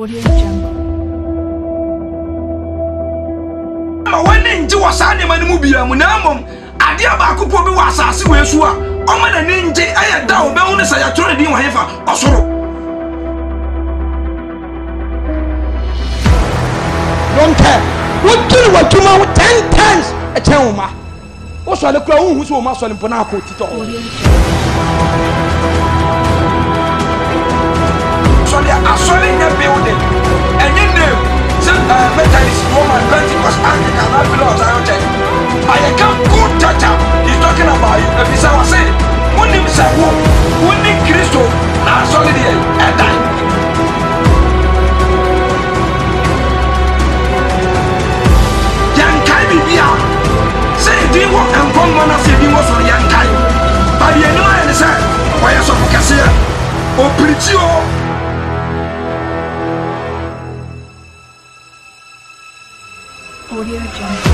When ninja was animal mobile, Munamum, Adia Bakupo was as we saw. Oma the ninja, I had down bonus. I had told you, however, also. Don't care. What do you want to know 10 times a chama? Also, the crown who's more muscle in Ponaco Tito. So they are selling the building, and you know, some Methodist woman, Pentecost, Anglican, I belong to our church. I can't go touch up. He's talking about you. If he's our say, when him say, when the Christo, now solid and die. Young Kai be out. Say, do you want and come on us if you was on young Kai? But you know, I said, why are some Cassia? Oh, pretty oh. Audio Jungle.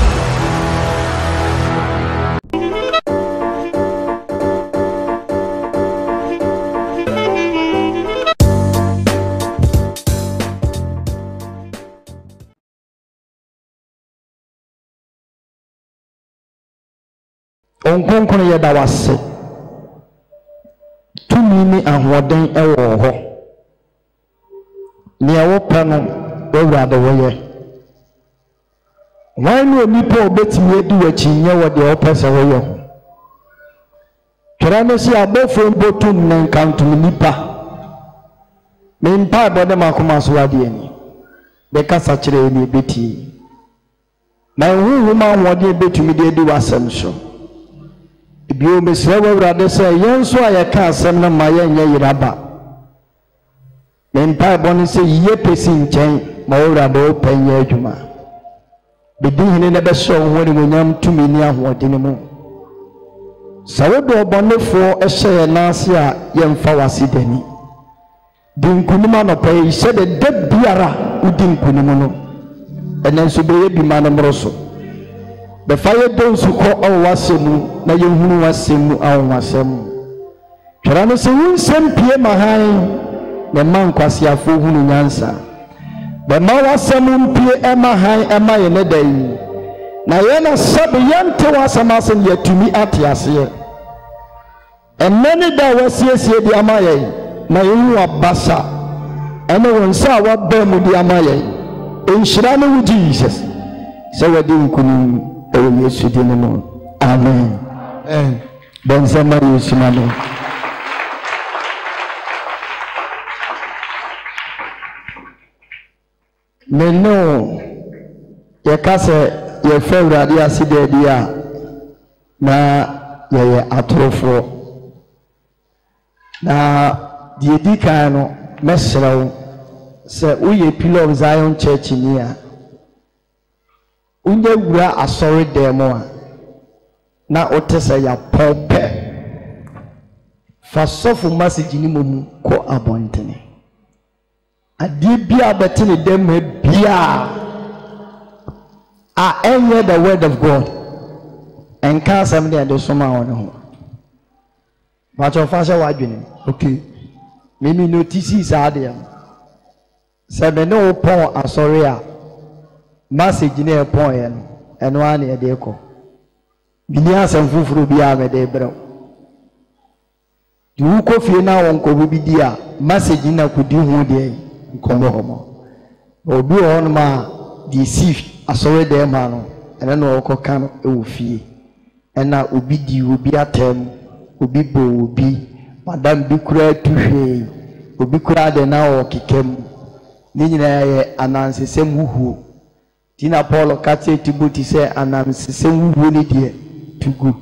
Onkonkone yeda wase tumi ni ahoden ewo ho ne ewo pe no ewurade woye wan no nipa obetimi edi wachi nye wo de opese woye ho kera no si abofo mbotum ne nkantum nipa me mpa bode makoma so wade ani be kasa kire ni beti na huhu ma wode betumi de edi wasem so bio mesra wawrade se yenso ayeka asem na maye nya yiraba menta boni se ye pesi nchen ma wawrade opanya adwuma bidi hene na be so woni monyam tumi ni ahodene mu sawodo obonefo ehye na ase a yemfa wasidani dinkunima no pay se de biara udinkunimo no enenso be bi manomroso the fire don't so call our wasemu na yehunu wasemu awu wasemu kera no se wunsem pie mahan ne man kwasiafo hunu nyansa the ma wasemu mpie emahan ema ye ne dai na ye na sabe yente wasamasen yatumi atiase enani da wasiesie di amaye na yehu abasa ene wonsa wa ba mu di amaye enhyira ne wu Jesus se wadi nkunu Yesu dinamo amen ben sama Yesu namo neno yakase ye fewrade aside dia na ye atrofo na die dikan no mesrew se uye Pillar of Zion Church ni a unye wura asori demo na otese ya pope fasofu message ni momu ko abontene adi bia betene dem bia a enye the word of God and can some dey soma on ho but of fasha wadwene okay mimi notices ade se me no pon asori a message na epon ye no eno an ye de ko bini asem fufuru bia me de brɛ du ko fie na won ko bi di a message na kudi hu de nkomo obi on ma di si asɔre de ma no ene no okoka no ewo fie ena obi di obi atem obi bo obi madam bi kura tuhwe obi kura de na o kikem ni nyina ye anansesem huhu Tina Paul kati Timothy say anansesem huhu ni de tugu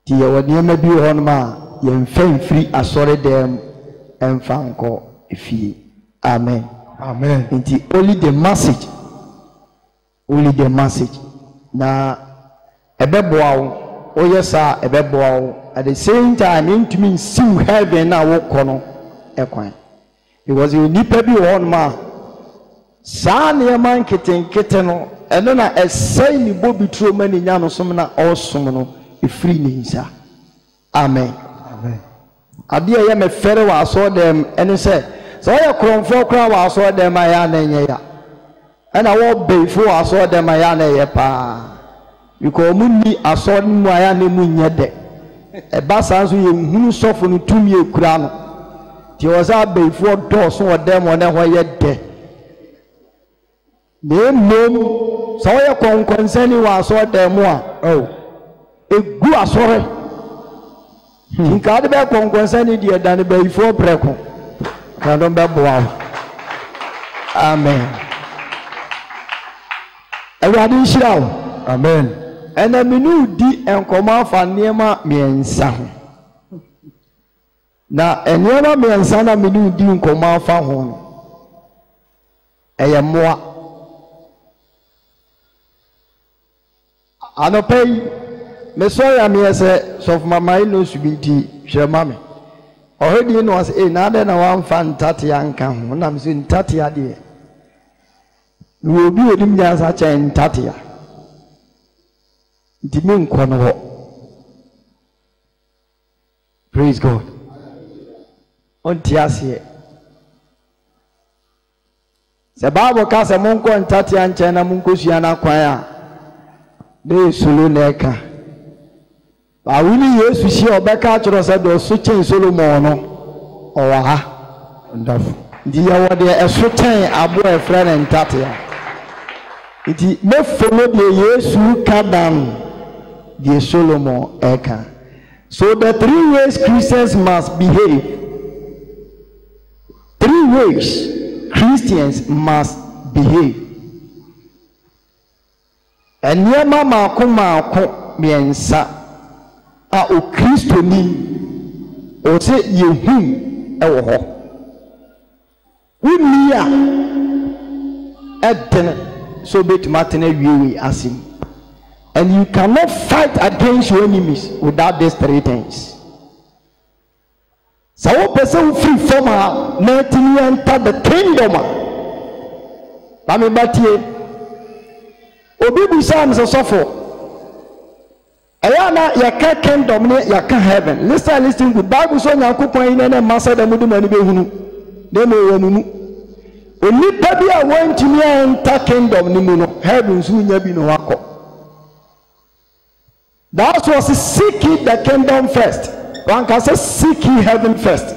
ti ye woni ma bi ho no ma ye mfa free asɔre dem emfa nko efie amen amen inti only the message na ebeboa wo oyesa ebeboa wo at the same time intumi nsiw heaven na wo kono ekwan because you nipa bi won ma saa ne man keten no eno na esai ni bobi tro mani nya no som na osom no efiri ni nsa amen amen ade ya me fere wa so dem ene se so ya kromfo kra wa so dem aya na enye ya na wo beifo wa so dem aya na ye pa because munni aso mu aya na mu nye de e ba san so ye hunu sofo no tumi ekura no ti o za beifo do so wo dem o na ho ye de de mom so ya konkonsani wa so dem a egu asore nka de be konkonsani de dan beifo preko kan don be boa amen awadi nshirawo amen ena minu di enkomo afa niema miensa ho na eniema miensa na minu di enkomo afa ho eye moa anopei mesoya miese sof mama ino subiti hwemame ohedi no was na ade na wan fantate yanka ho na mso ntate ya de no obi odim nyansa cha ntate ya dimi nkono ho praise God on tiasie se babo ka se monko ntate ya nche na monko sua na kwan a de sulu neka ba wini Yesu shi obeka choro se do so chen Solomon no owa ndafu ndi ya wode eso chen abo e frere ntate ya iti me follow the Yesu kadam the Solomon eka. So the 3 ways Christians must behave. 3 ways Christians must behave. Enyema mako miensa a o Kristo ni o se yehu ewo ho. Wunia eden so bet matene wiwe asim. And you cannot fight against your enemies without these 3 things. So one person free from her, not enter the kingdom. Mami batie. Obi busam so suffer. Ayana yaka kingdom ne yaka heaven. Listen good. Bible so nyankopon ina na masa da mudu mani be hunu. De mo wonunu. Oni pa bia want me enter kingdom ni mu no. Heaven so nya bi no wako. That was seeking the kingdom first. One can say seeking heaven first.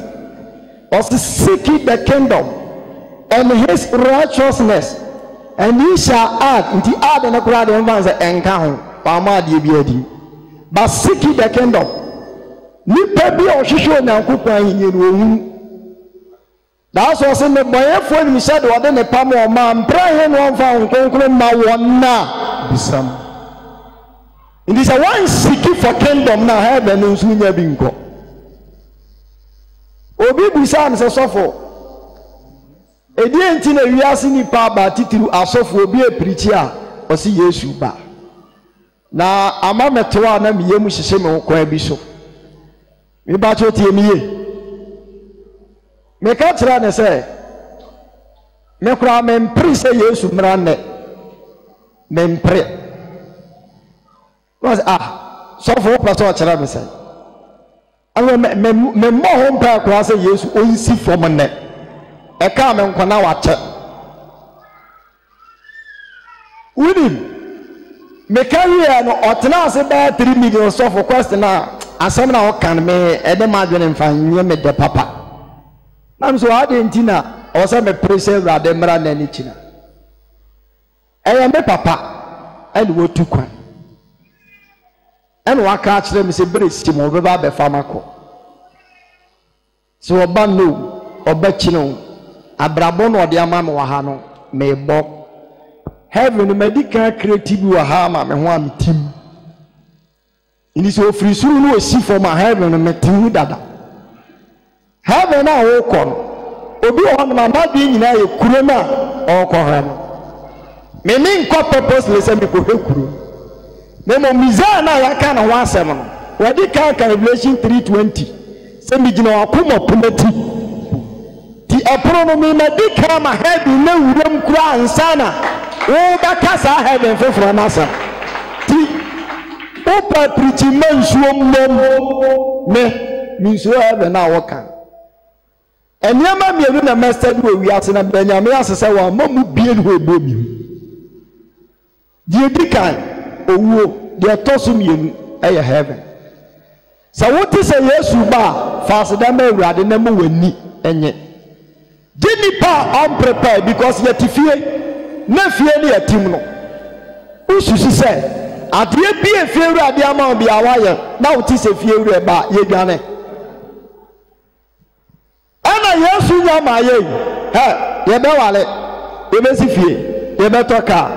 Was seeking the kingdom and his righteousness, and he shall add. The add and the crowd and say encounter. But seeking the kingdom. Nipa bi o hwehwe Onyankopon yin no. That was in the boy for me said what the pam o man pray no fa nkonkron ma wonna bisam. It is a one seeking for kingdom now heaven no so nya bi nko. Obi bisam se sofo. Edi enti na wiase ni pa ba titiru asofo obi e preach a o si Yesu ba. Na ama metewa na miyemu hihye me kwan bi so. Me ba cho tie miye. Me ka kira ne se me kura me mpri se Yesu mra ne. Me mpri. Was so for pastor kira me se. Awo me mo ho mpa kura se Yesu onsi from ne. E ka me nkona wa che. Unim me carry no otena se ba 3 million so for question na asem na o kan me e de ma dwene mfa nye me de papa. Nam so ade ntina o se me pressure rade mra na ni china. E me papa and wo tu kwan. And wa ka kire me se bresi mo be ba be famako. So oba no oba chino abrabo no de ama me wa ha no me bo heaven medical creative wa ha ma me ho am tim. Ini so free suru no si for my heaven me tim dada. Heaven na wo kon obi ho na ma bi nyina ye kuro na o ko ha no. Me min ko purpose le se me ko hekuro. Me mo miza na ya ka na ho asem no. Wadi ka Revelation 3:20. Se mi gina akoma pomati. Ti apronomy medical ma heaven na wuram kura ansana. O bakasa heaven for nasa ti o pa preach mensuo mom me mensuo heaven na woka Enyama mienu na mustard we ase na benyame asese wa mamu bie no ebomi. Die dikan owo de tosu mienu eye heaven. Sa woti se Yesu ba fast dem awurade na mu wani enye. Dini pa unprepared because yetifie na fie ne yatim no. Ususu se adie bie fie awurade ama bi awaye na woti se fie awurade ba ye dwane. Ana Yesu nyama ye ye be wale ye be sifie ye be toka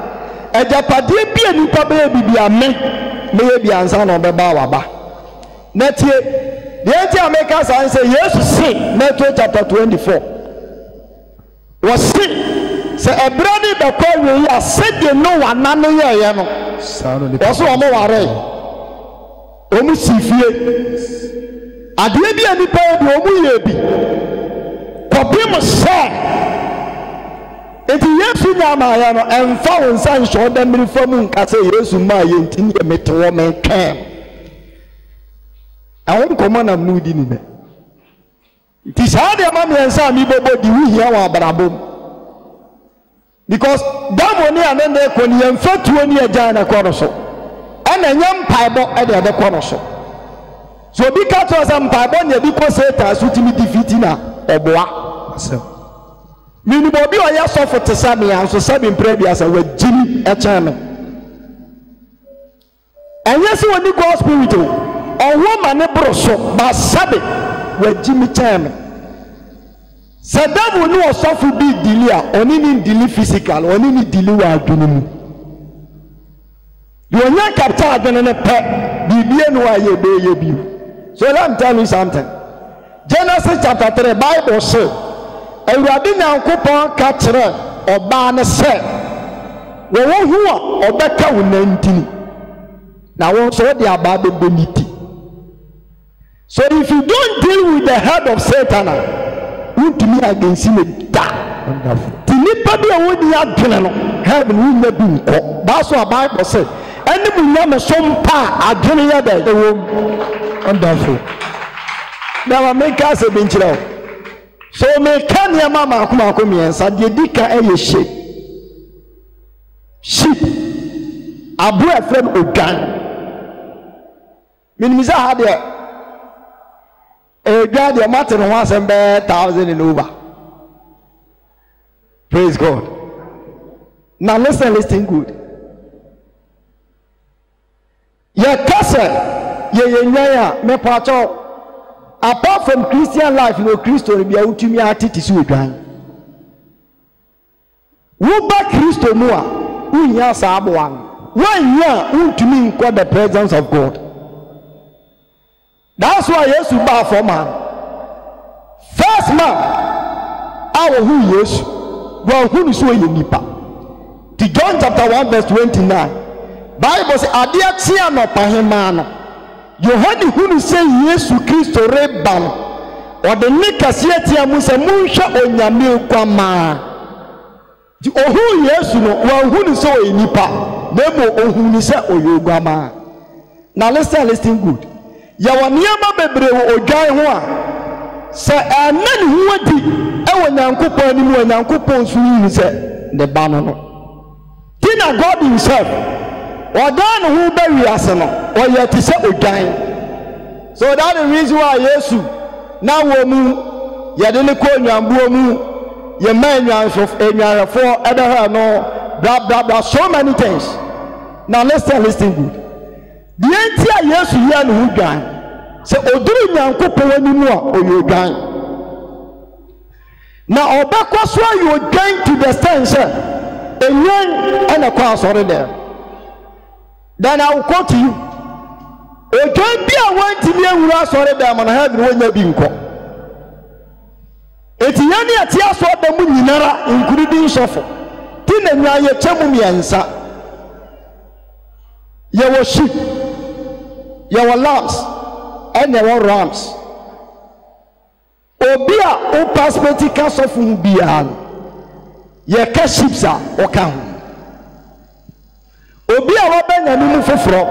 ejapade bia nipa be bibia me ye bia ansa no be ba waba na tie the tie America say Yesu say Matthew chapter 24 was say ebrani be ko we ya sede no wana no ye no oso o mo ware o mu sifie ade bia nipa bi o mu ye bi Kopim say enti Yesu nyama ya no emfa wonsa nso da mmiri famu nka say Yesu ma ye ntini ye metewo men kan awon komana mudi ni be ti sa de ma me nsa mi bobo di wi hia wa abrabom because damo ni anende ko ni emfa tuo ni agya na ko no so ana nyam paibo e de ko no so so bi ka to sam paibo ne bi ko Satan so timi defeat na oboa Mini bobi o ya so for tesami anso sabi mprebia sa wagini e chame anya se woni God spirit o owo ma ne broso ba sabi wagini chame sadabu ni o so fu bi dilia oni ni dili physical oni ni dili wa adwene mu you nya capture adwene ne pe bibie no wa ye be ye bi so let me tell you something. Genesis chapter 3 Bible say Awurade Nyankopɔn ka kyerɛ ɔbaa ne sɛ wɔwɔ hu a ɔbɛka wo nantini na wɔn so de aba bɛbɔ ne ti. So if you don't deal with the head of Satan wontumi against him da ti nipa bi a wodi adwene no heaven wo nya bi nkɔ baaso a Bible say ɛne mu nya me so mpa adwene yɛ da ɛwɔ wonderful na make us a benchiro. So me can ya mama kuma komiensa de dika eye sheep abu efrem ogan minimiza ha de gwa de matter no asem be 1,000 and over. Praise God. Now listen good. Ye kase ye nyaya me pacho. Apart from Christian life, no Christo be out to me at it is with one. Who back Christo Noah? Who yes, one. 1 year, who to me call the presence of God. That's why yes, you buy for man. First man, our who yes, well, who is way in Nipa. To John chapter 1, verse 29. Bible says, Adia Tiano Pahemano. Yohani hunu se Yesu Kristo reba no ode nikase tia mu se munhwe onyame kwama di ohu Yesu no wa hunu se o nipa memo ohunu se oyogwama. Now listen good. Ya waniama bebre wo odwan ho a se anani hu adi e wo Nyankopon ani mu Nyankopon so hu se the ba no tina God himself Odan who be ase no oye ti se odwan. So that the reason why Yesu na wo mu ye de ne ko nwambuo mu ye man nwanfo edaha no blah so many things. Now listen good. The entia Yesu ya no odwan se oduru Nyankopon ani mu a oye odwan. Na obekwa so aye odwan to the sense enyan ana kwa asore there. Then I will quote you. O can be a one to me and we sorry them and have when you been caught. It's any a tear so the moon including suffer. Tin and ya chamumi answer. You were sheep, you were lambs, and you were rams. Obia o perspective suffer beyond. Ye cash ships are or count. Obi a wabenya nimu foforo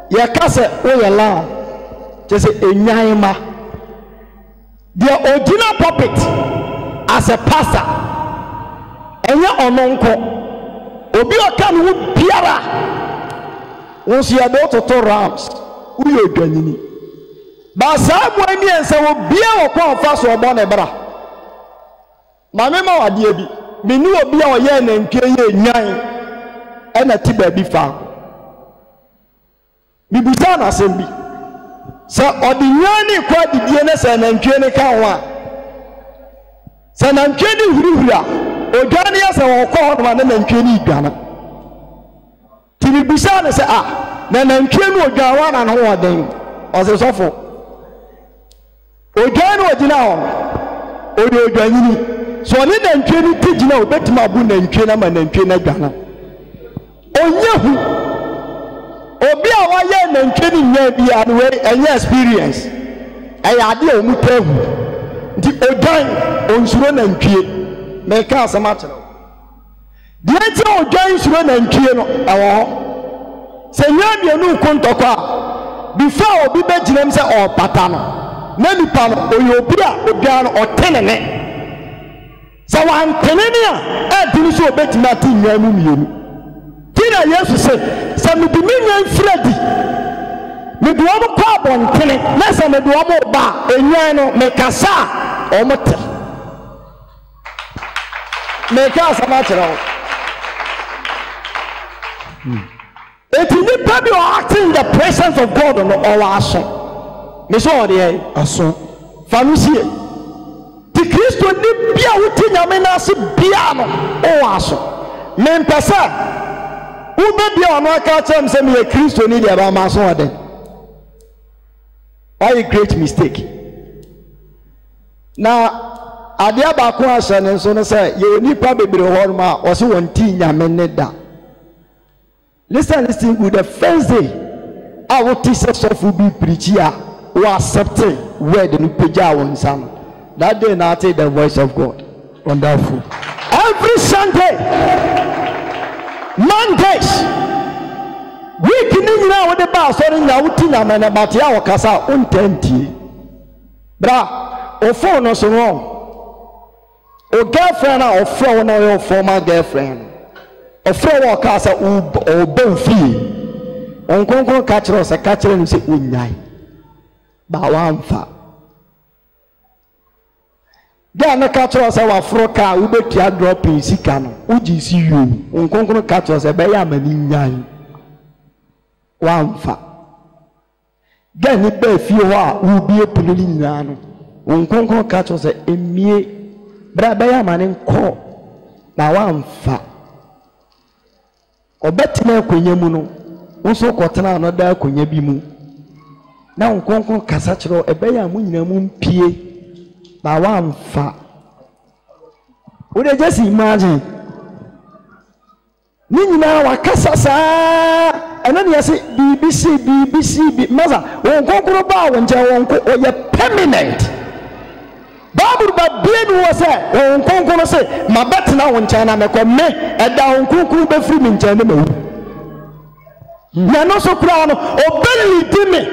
ye ka se wo ye la je se enyan ma the original pulpit as a pastor enye ononko obi okan wo biara won si ado toto rams uye odwanini ba sa mo ani ense wo bia wo kwa fa so obo ne bra ma me ma wade bi meni obi a oye na ntwe ye nyan ena ti ba bi fa bibuta na sembi sa odinyani kwa didie ne sa na ntwe ne kan ho a sa na ntwe ni hurihura odwane ya sa wo kwa ho na ntwe ni idwana ti bibuta ne sa na ntwe no odwawa na ho oden o se sofo odwane odina ho odi odwanyini so ni na ntwe ni tigina obetima abu na ntwe na ma na ntwe na dwana onyehu obi a waye na ntwe ni nya bia no we enye experience ayade o mutahu ndi odwan onsuro na ntwe me ka asama kyerɛ die ti odwan nsuro na ntwe no ɛwɔ se nya bia no kontɔkɔ a before obi beginem se o pata no na nipa no oyobi a odwan no ɔtenene se wan tenene a adini so obetima ati nya mu mienu tina yesu se me diminyan fredi me do am kwa bontene na se me do am ba enyan no me kasa o mote me kasa ma kira eti ni baby o acting in the presence of God no o wa aso me so o de aso fanusie ti Kristo ni bia wuti nyame na se bia no o wa aso me mpesa ube bia ono aka chem say me Kristo ni dia ba ma so ode a great mistake na adia ba ko ase ne so no say ye nipa bebre ho ma o se won ti nyame ne da listen with the first day I will teach us of be preach here who accept word no peja won sam that day na take the voice of God. Wonderful. Every Sunday Mondays week ni nyina wo de ba so nya wuti na me na bate ya wakasa untanti bra o phone no so no o girlfriend na o phone no your former girlfriend o phone wo kasa o ben free on konkon ka kire o se ka kire ni se unyai ba wa mfa ga na ka kire o se wa fro ka wo betua drop in sika no uji si you on konkon ka kire o se be ya mani nyai wa mfa ga ni be fi ho a wo bie punuli nyina no on konkon ka kire o se emie bra be ya mani nko na wa mfa obetina akonya mu no nso kotena no da akonya bi mu na nkonkon kasa kiro ebe ya mu nyina mu mpie na wa mfa wo de just imagine ni nyina wa kasa saa ena ne yase bbc maza nkonkon ba wo nje wonko oye permanent Bible ba bien wo se nkonkon se mabetina wo nche na meko me eda nkonkon be free me nche na mawu na no so kura no obeli dimi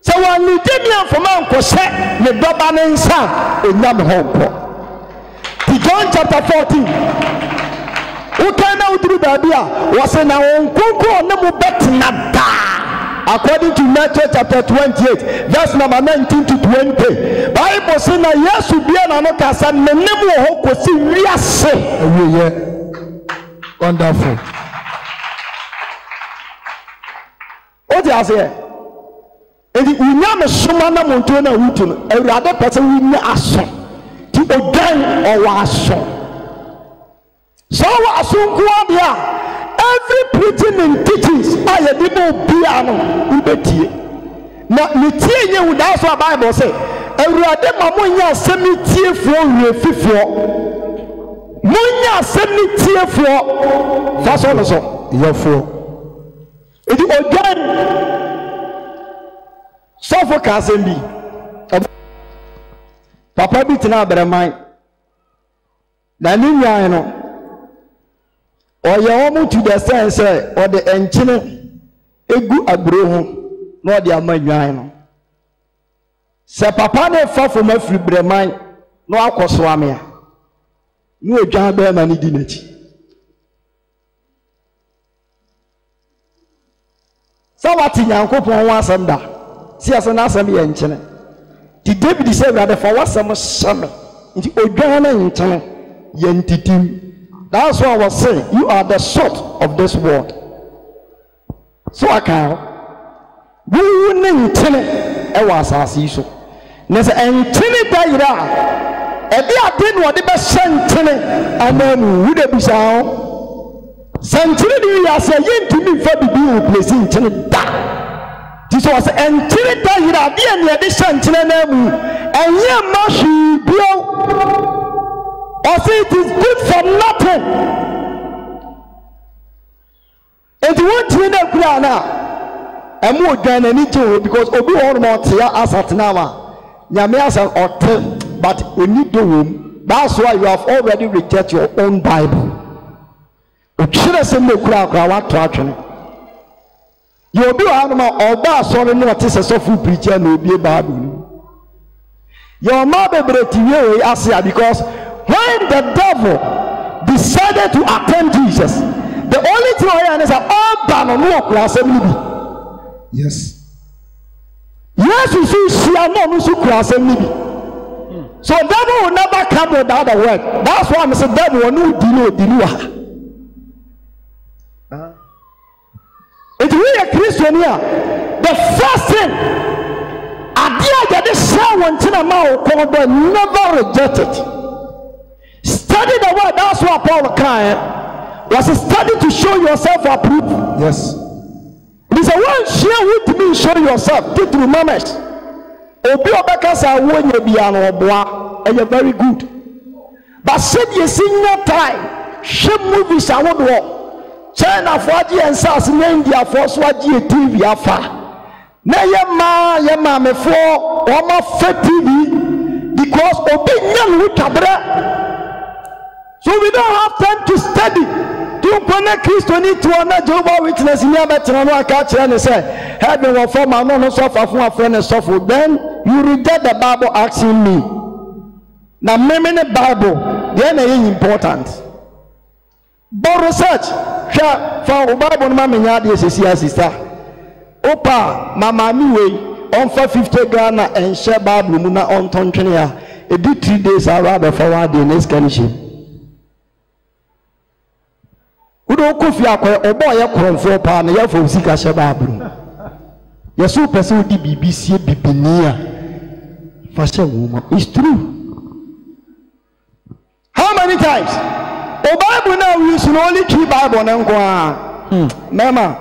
se wa ni dimi afoma nko se ne doba ne nsa onyam honko John chapter 14 ukana uduru babia wase na nkonkon na mu betina da. According to Matthew chapter 28, verse number 19 to 20, Bible says na Yesu bia na no kasa menemu ho kosi wiase. Wonderful. What do you say? Edi unyame soma na monto na wutu no. Awurade pese wunya aso. Ti odan o wa aso. So wa aso nko dia. Every preaching and teachings by a people piano ubetie. Now nitie nye wo that's what Bible say. Awurade ma monya asemitie fo refifo. Monya asemitie fo. That's all so. Yefo. Edi ogan. So for kasembi. Papa bi tina abraman. Na ni nyan no. Oye omo to the sense or the enchine egu agbro ho na odi amanwan no Se papa ne fa from afri breman no akoso ame a no adwan be ma ni di nachi sawati nyankopon ho asem da si ase na asem ye nchene di David say we for wasem shame nti odwan na nchene ye ntitim. That's why I was saying you are the salt of this world. So I can we nchene e was asiso na se nchene da ira e bi ade no de be sentene amamu wu de bisa sentene di ya se yintimi fa bibi wo place nchene da ti so was nchene da ira bi ene de sentene na mu enye mashi bio. Or say it is good for nothing. If you want to know Kurana, and more than any two, because Obi one more tia as at now, Yamias or ten, but when you do room, that's why you have already rejected your own Bible. Should I say no crowd traction? You'll be animal or bar sorry not is a soft preacher no be a Bible. Your mother break you Asia because when the devil decided to attend Jesus, the only thing I is that all ban on walk was assembly. Yes. Yes, you see, she are not assembly. So devil will never come without the word. That's why I said devil will no dino. If we are Christian here, the first thing idea that this someone never rejected. Study the word. That's what Paul can was a study to show yourself approved. Yes. It is a word share with me. Show yourself. Take through moments. Obi obekasa when you be an oboa and you're very good. But said you see no time. Shame movies I would walk. China for G and South in India for Swaji TV afa. Na yema me for Oma Fe TV because opinion with Tabra. So we don't have time to study. To connect Christian to another Jehovah Witness in your better catch and say, heaven will form a non suffer from a friend and suffer. Then you reject the Bible asking me. Now, memory the Bible, then is important. But research, for Bible, Mamma Yadi, sister. Opa, Mamma Niwe, on 50 Ghana and share Bible Muna on Tontonia. It did 3 days, I rather forward the next condition. Udo kofi akwa obo ye kronfo pa na ye fo sika hye Bible. Ye so person di BBC bibini a fa hye wo. It's true. How many times? O Bible now we should only keep Bible na nkwa. Mama.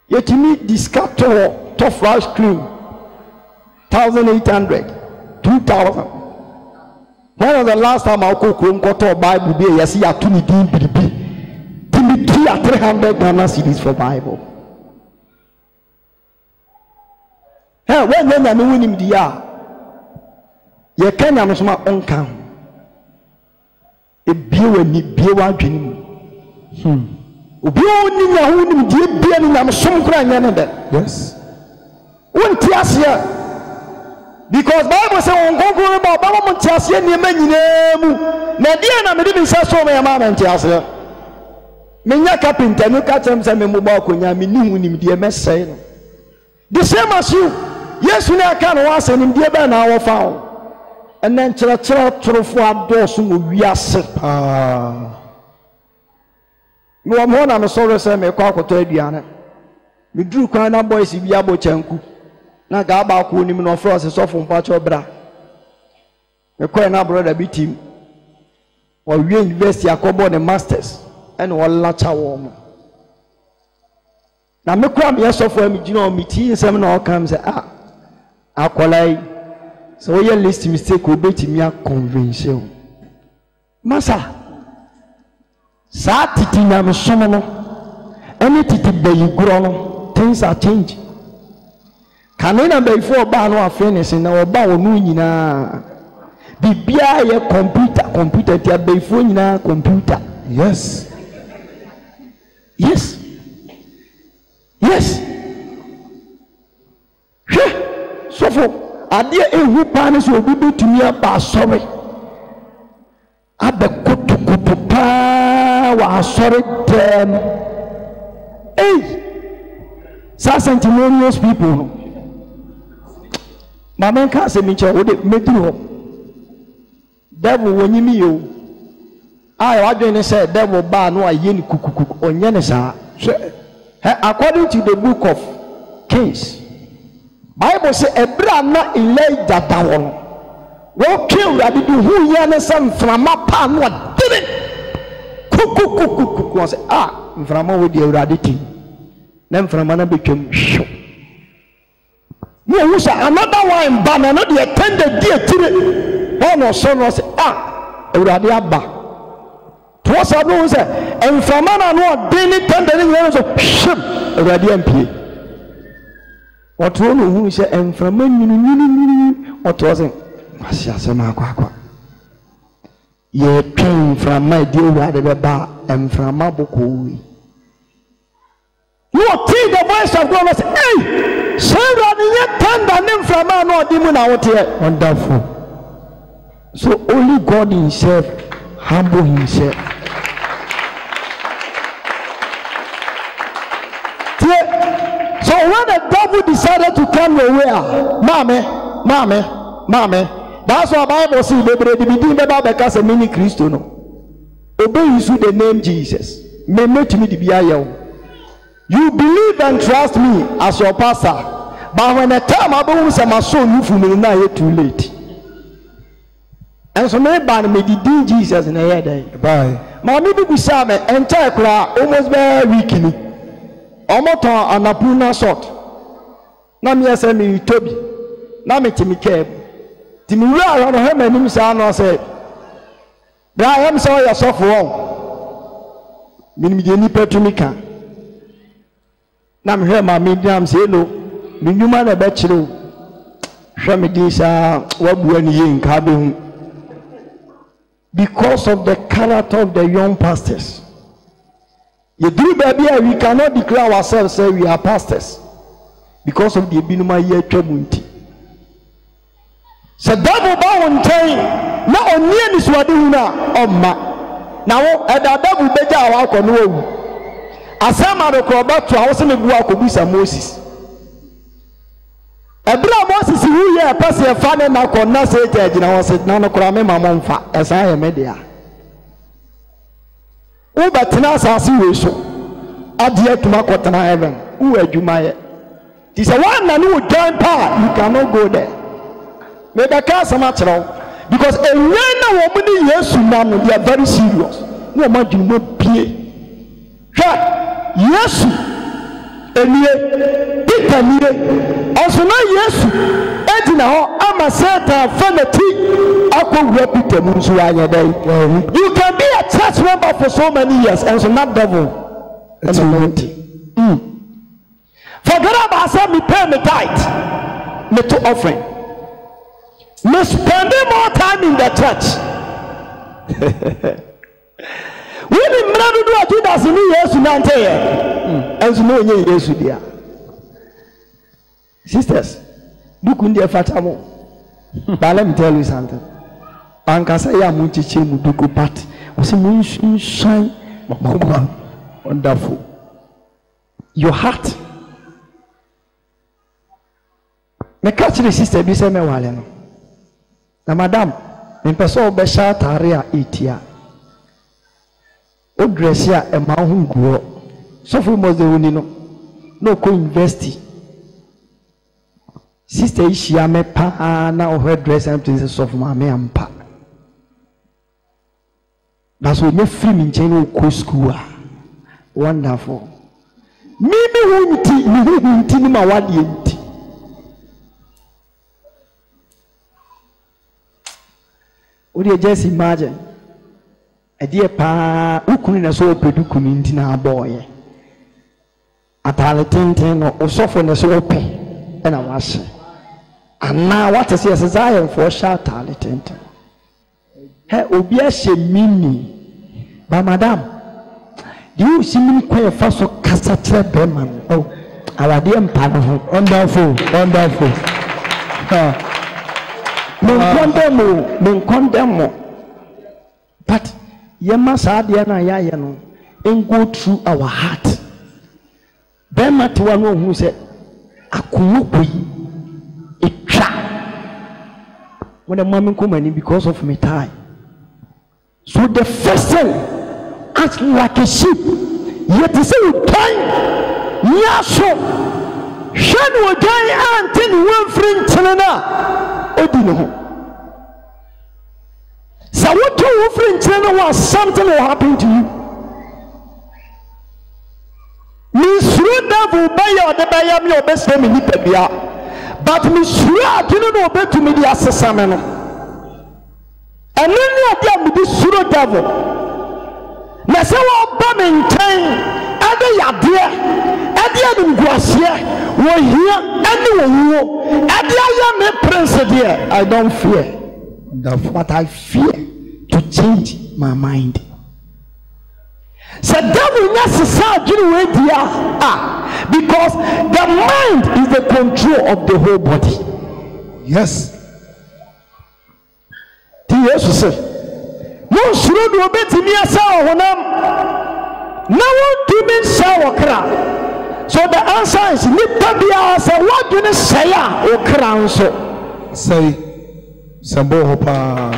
Yetimi discount to flash screen 1800 2000. When was the last time I could quote Bible? Be yes, you are 300 Ghana cedis for Bible. Hey, when I win him the year, you can't have my own count. A beer and it be one dream. Yes. One tears here. Because Bible says on go about Baba Tiasia near Menemu. Nadiana didn't say so my mamma and Tiasia. Menya carpenter, no catch him some mobile kunya, meaning dear mess saying. The same as you. Yes, we are can once and in dear Ben our found. And then Chra for doors we are sick. You are more than a sorrow, say, me call for Diana. We drew kind of boys if Yabo Chanku. Na gaba ku ni no frost so fun pacho bra me ko na brother bi team o wi university akobo ne masters and o lacha wo mo na me kwa me so fo mi gina o mi ti nsem na o kam say akolai so ye list mistake o beti mi a convince o masa sa titi na me somo no any titi bayi gro no things are changing. Can I be before ban or finish in our bow nuna? Bibia ye computer tia before na computer. Yes. Yes. Yes. So So idea ehu pan so obi betumi aba asɔre abɛkotokoto paa wɔ asɔre dɛm saa sanctimonious people no mama nka asɛm nkyɛn wode meduru hɔ devil wɔnyimi yo wadwene ne sɛ devil baa no ayɛ ne kukukuku ɔnyɛ ne saa according to the book of Kings, Bible say ebra na Elijah da hɔ no wɔtwe Awurade de hu yɛ ne sɛ mframa paa no ɔdene kukukukuku wɔn sɛ mframa wɔ di Awurade ti na mframa na betwam hwɛ ne ehu sɛ another one ba na no de attend di etire wɔn no so no sɛ Awurade aba to sɛ no sɛ mframa na no ɔdene tender ne nyɛ so hwɛ Awurade ampie ɔtɔ no hu sɛ mframa nyinyi ɔtɔ sɛ wasi asɛm akɔ yɛtwɛn mframa di Awurade bɛba mframa bɔkɔɔwi you see the voice of God say sɛ Awurade yɛ tender ne mframa no ɔde mu na woteɛ wonderful. So only God himself humble himself. So when the devil decided to come your way, Mame, that's what Bible says. The beginning about because a mini Christo no. Obey you the name Jesus. Me to me the BIL. You believe and trust me as your pastor. But when the time I was my son, you for me now you're too late. And so me ban me the Jesus in a head. Bye. Mammy be beside me entire crowd almost very weekly. Almost on a puna sort. Na me say me Toby. Na me Timmy Cab. Timmy around him and him say, Brian saw yourself wrong. Meaning me to me can. Na me hear my medium say no. Me you man a bachelor. Show me this what when you in cabin. Because of the character of the young pastors. You do baby, we cannot declare ourselves say we are pastors because of the binuma year tremunti. So devil bound time now on near this waduna ma now at the devil better our canoe. Asama the crowd to our son of Guacobusa Moses. Ebra Moses who ye person a father na kona say judge na was it no kora me mama mfa esa ya media u betina asase we so ade atuma kotana heaven u adwuma ye this one na no join power you cannot go there me be ka sama kiro because enyan na wo mu ni Yesu na no they are very serious no ma dwuma mo pie hwa Yesu enie bitanie also na Yesu edina ho ama Satan fanati akowura Peter mu nso anya dai. You can be a church member for so many years and so not devil it's anointing. Forget about say me pay me tithe me to offering me spending more time in the church. When in mradu do Judas ni Yesu nante ye enso no nye Yesu dia. Sisters, look in the fatamo. But let me tell you something. Ankasa ya munchiche muduko part. Wasi shine wonderful. Your heart. Me catch the sister bi se me wale no. Na madam, me person obe sha tare a etia. O dress ya e ma hu nguo. So for mo de woni no. No ko university. Sister ishia me pa na o dress and princess of mama ampa. That's when you free me channel ko school. Wonderful. Mimi hunti ni mawadi enti. Would you just imagine? A dear pa ukuni na so pedu kuni nti na boy. Atale tenten o sofo na so pe na wase. And now what is your desire for shout talent? Hey, Obia she mini. But madam, do you see me quite fast so casatre beman? Oh, our dear pano. Wonderful, wonderful. Men condemn. But Yamasadia ya no and go through our heart. Bema Tiwano who said, Akumupi, a trap. When a moment come in because of me tie. So the first thing, act like a sheep. Yet the same time, Yaso, Shan will die until one friend Chelena. Odino. So what you friend Chelena was something will happen to you. Miss Devil by your the Bayam your best name in Ipabia. But Miss Rua didn't obey to me the assassin. And then you are with this pseudo devil. Nasawa bombing time, and they are there, and the other Guasia were here, and they were, and the other prince there. I don't fear, but I fear to change my mind. So devil necessarily because the mind is the control of the whole body. Yes. Jesus said, "No should do bet me a sour now to be sour crown." So the answer is Nipabia say, what do you say or crown so? Say Sabohopa.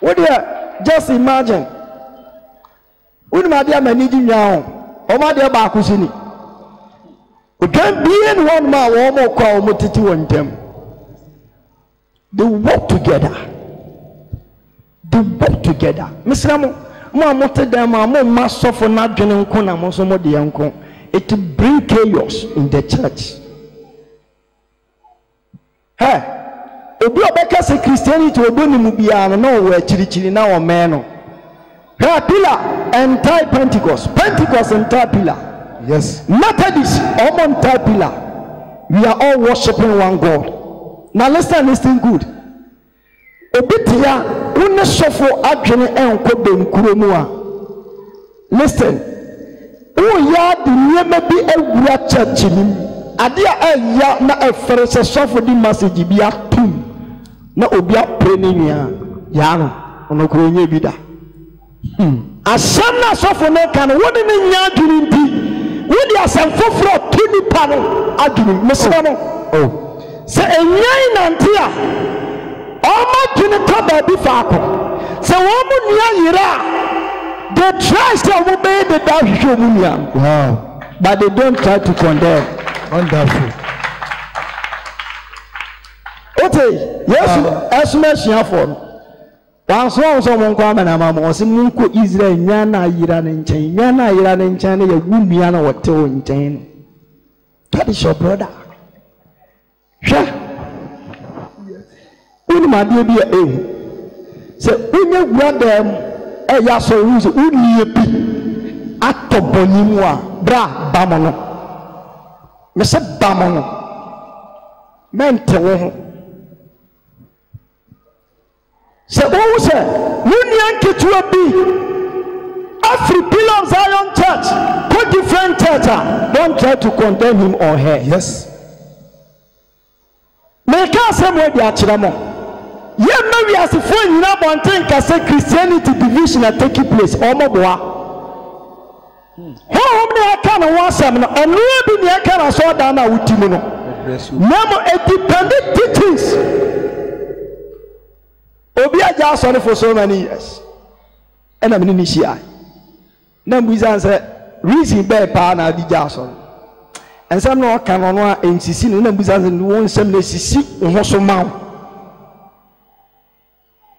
What do you just imagine? When my dear man needing now, or my dear Bakusini. We can't be in one man or more call Motiti on them. They work together. Miss Ramo, more motor them are more master for not joining Kona Mosomo the uncle. It will bring chaos in the church. Hey, if you are say Christianity will be Mubiano, no where Chili now or man. Hey, pillar and tie Pentecost and tie pillar. Yes. Methodist or Montapila. We are all worshiping one God. Now listen good. Obitia, une sofo adwene enko benkuromua. Listen. O ya de niema bi awura church ni. Ade a ya na efere se sofo di message bi atum. Na obi apre ni nia. Ya no, ono kro nye bi da. Asam na sofo ne kan woni ne nya adwene nti. When you are some for 20 panel, arguing, Miss Ramo. Oh, say a young Nantia. All my Junita baby Fako. So, woman, they try to obey the Dash. Wow, but they don't try to condemn. Wonderful. Okay, yes, as much for. Once someone come and I'm also Munko Israel, Yana Iran and Chain, Yana Iran and China, you wouldn't be on what to in Chain. That is your brother. Sure. When my baby, so when you grab them, a yaso who's only a pig at the Bonimua, Bra Bamono. Mr. Bamono. Mental. So who said, Union Kitua B, every pillar of Zion Church, put different church, don't try to condemn him or her. Yes. Make us some way the Achiramo. Yet maybe as a friend, you know, one thing can say Christianity division are taking place. Oh, my boy. How many I can want some, and maybe I can saw down with Timono. Now, it dependent teachings. Obi aja sorry for so many years. And I'm in Nishia. Nambuza said, reason bear pa na di jason. And some no can on one in Sisi, Nambuza and one some Sisi, Hoso Mount.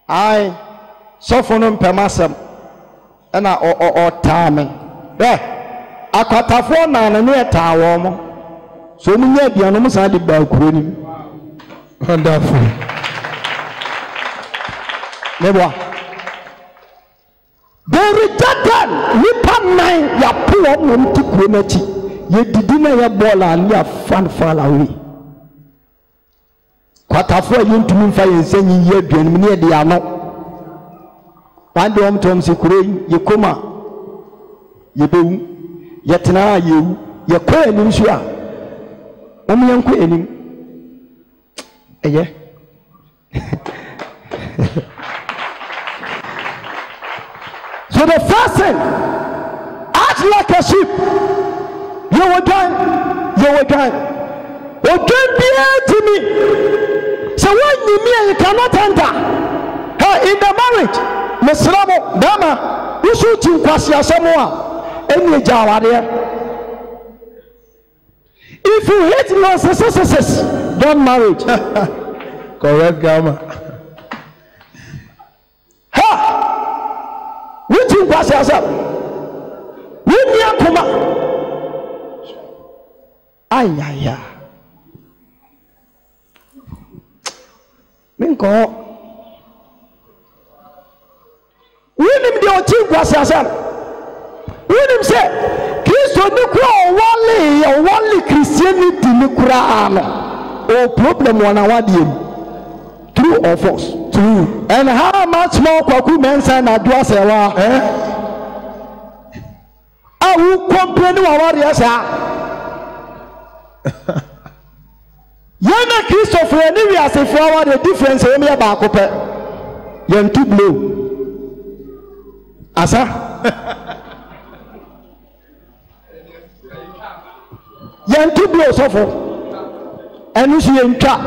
I saw for them per massam and or timing. There, I cut a phone and near tower. So many of the animals had the balcony. Wonderful. Never. They rejected. Nipa nine ya poor woman to Grenati. Ye didn't ya ball and ya fan fall away. Quatafo you to me fire saying ye be near the ano. One dom tom se kure ye koma. Ye be yetna ye ye kɔ anim so a wɔn yɛn kɔ anim ɛyɛ so the first thing, act like a sheep. You will join to me. So when you cannot enter in the marriage, Mesramo Dama, you should think Kwasia Samoa, any Jawadi. If you hate nonsense, don't marry. Correct, Gama. We think Kwasia Samoa. We need Kuma. Ayaya. Minko. Winim de oti kwase asam. Winim se Kristo ni kura wali Christianity ni kura ano. O problem wana wadiem. True or false? True. And how much more kwaku mensa na dua sewa awu complain wa wari asa. Yana Christopher ni we as a flower the difference we me ba ko pe. Yen two blow. Asa Yantu blow so for and you see entwa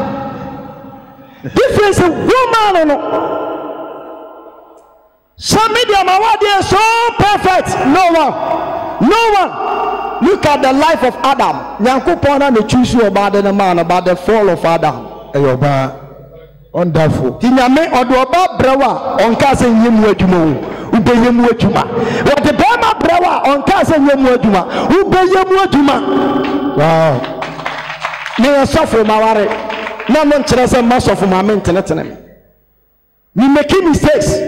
difference woman no some media mawadi is so perfect. No one look at the life of Adam. Nyankopon na choose you about the man about the fall of Adam. Eyoba wonderful tinyame odoba brewa onka se nyemu adwuma ubeyemu adwuma what the bema brewa onka se nyemu adwuma ubeyemu adwuma. Wow, me suffer maware na mo nkyere se ma suffer ma mentenetene me making mistakes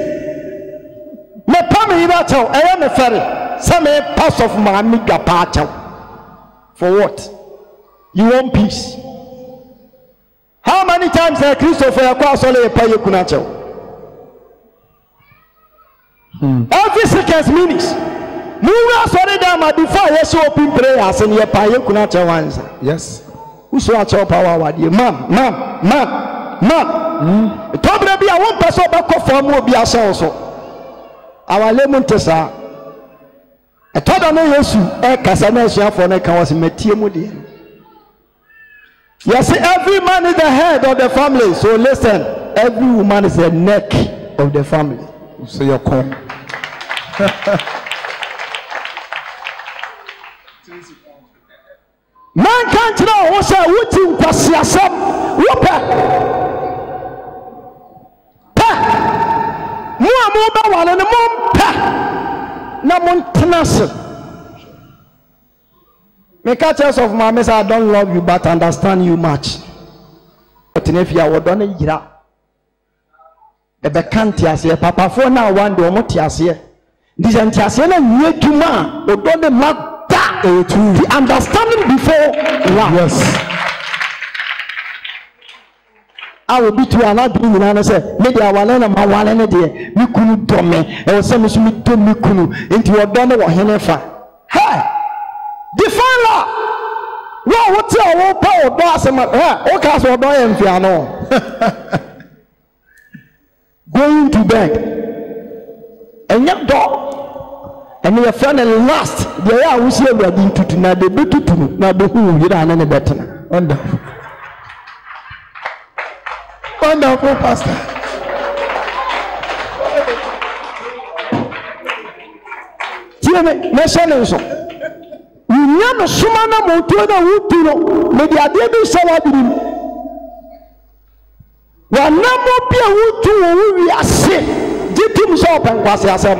me pa me ira tell eye me ferry say me pass of ma me gapa tell for what you want peace. How many times has Christopher Kwasole pay you kunacho? Every 6 minutes. Mura sorry dama before you show open prayers and you pay you kunacho once. Yes. Who saw our power what you mom. Tobre be a one person back for more be a so. Our lemon tesa. I told her no yesu e kasana sia for na kan was metie mu de. Yes, every man is the head of the family. So listen, every woman is the neck of the family. So you're come. Man can't know what's a wooden passasam. Whooper. Pa. Mua one and a mom. Pa. Namontanasa. Make a choice of my mess. I don't love you, but understand you much. But if you are done, you the becantias, papa for now one do motias here. This antiasiana new to man, or don't the map that the understanding before one. Yes. I will be to another doing and say, maybe I will learn my one and a day. Me couldn't do me, or some me to me kunu into a donor or henefa. Hey! Define law. Well, what's your power boss? Okay, so I am piano. Going to bed. And your dog. And your friend and last. They are who say we are going to now the better to now the who you don't know better. Wonderful. Wonderful, Pastor. Tell me, listen. Nyama sumana moto na wutuno me dia de bi sawa birim wa namo bia wutu wo wi ase ditim so penkwase asem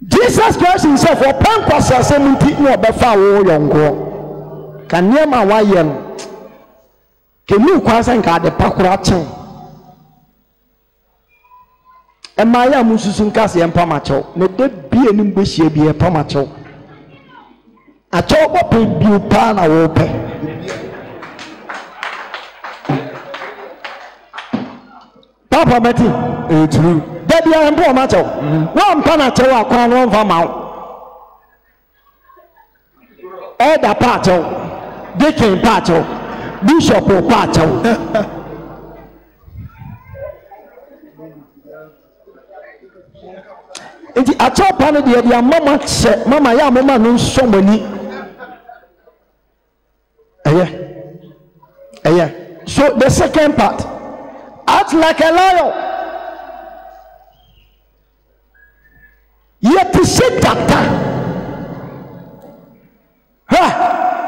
Jesus Christ himself for penkwase asem nti no obefa wo yongo kanema wa yem kenu kwase nka de pakura chen emaya mususu nkase empama chew ne de bia nim behie bia empama chew a chopo pe biupa na wope papa meti true daddy am bo ma chow one pana chew akwan one fa mawo elder part, deacon part, bishop part. Iti acha pano de mama se mama ya mama no so mani. So the second part, act like a lion. Yet to sit that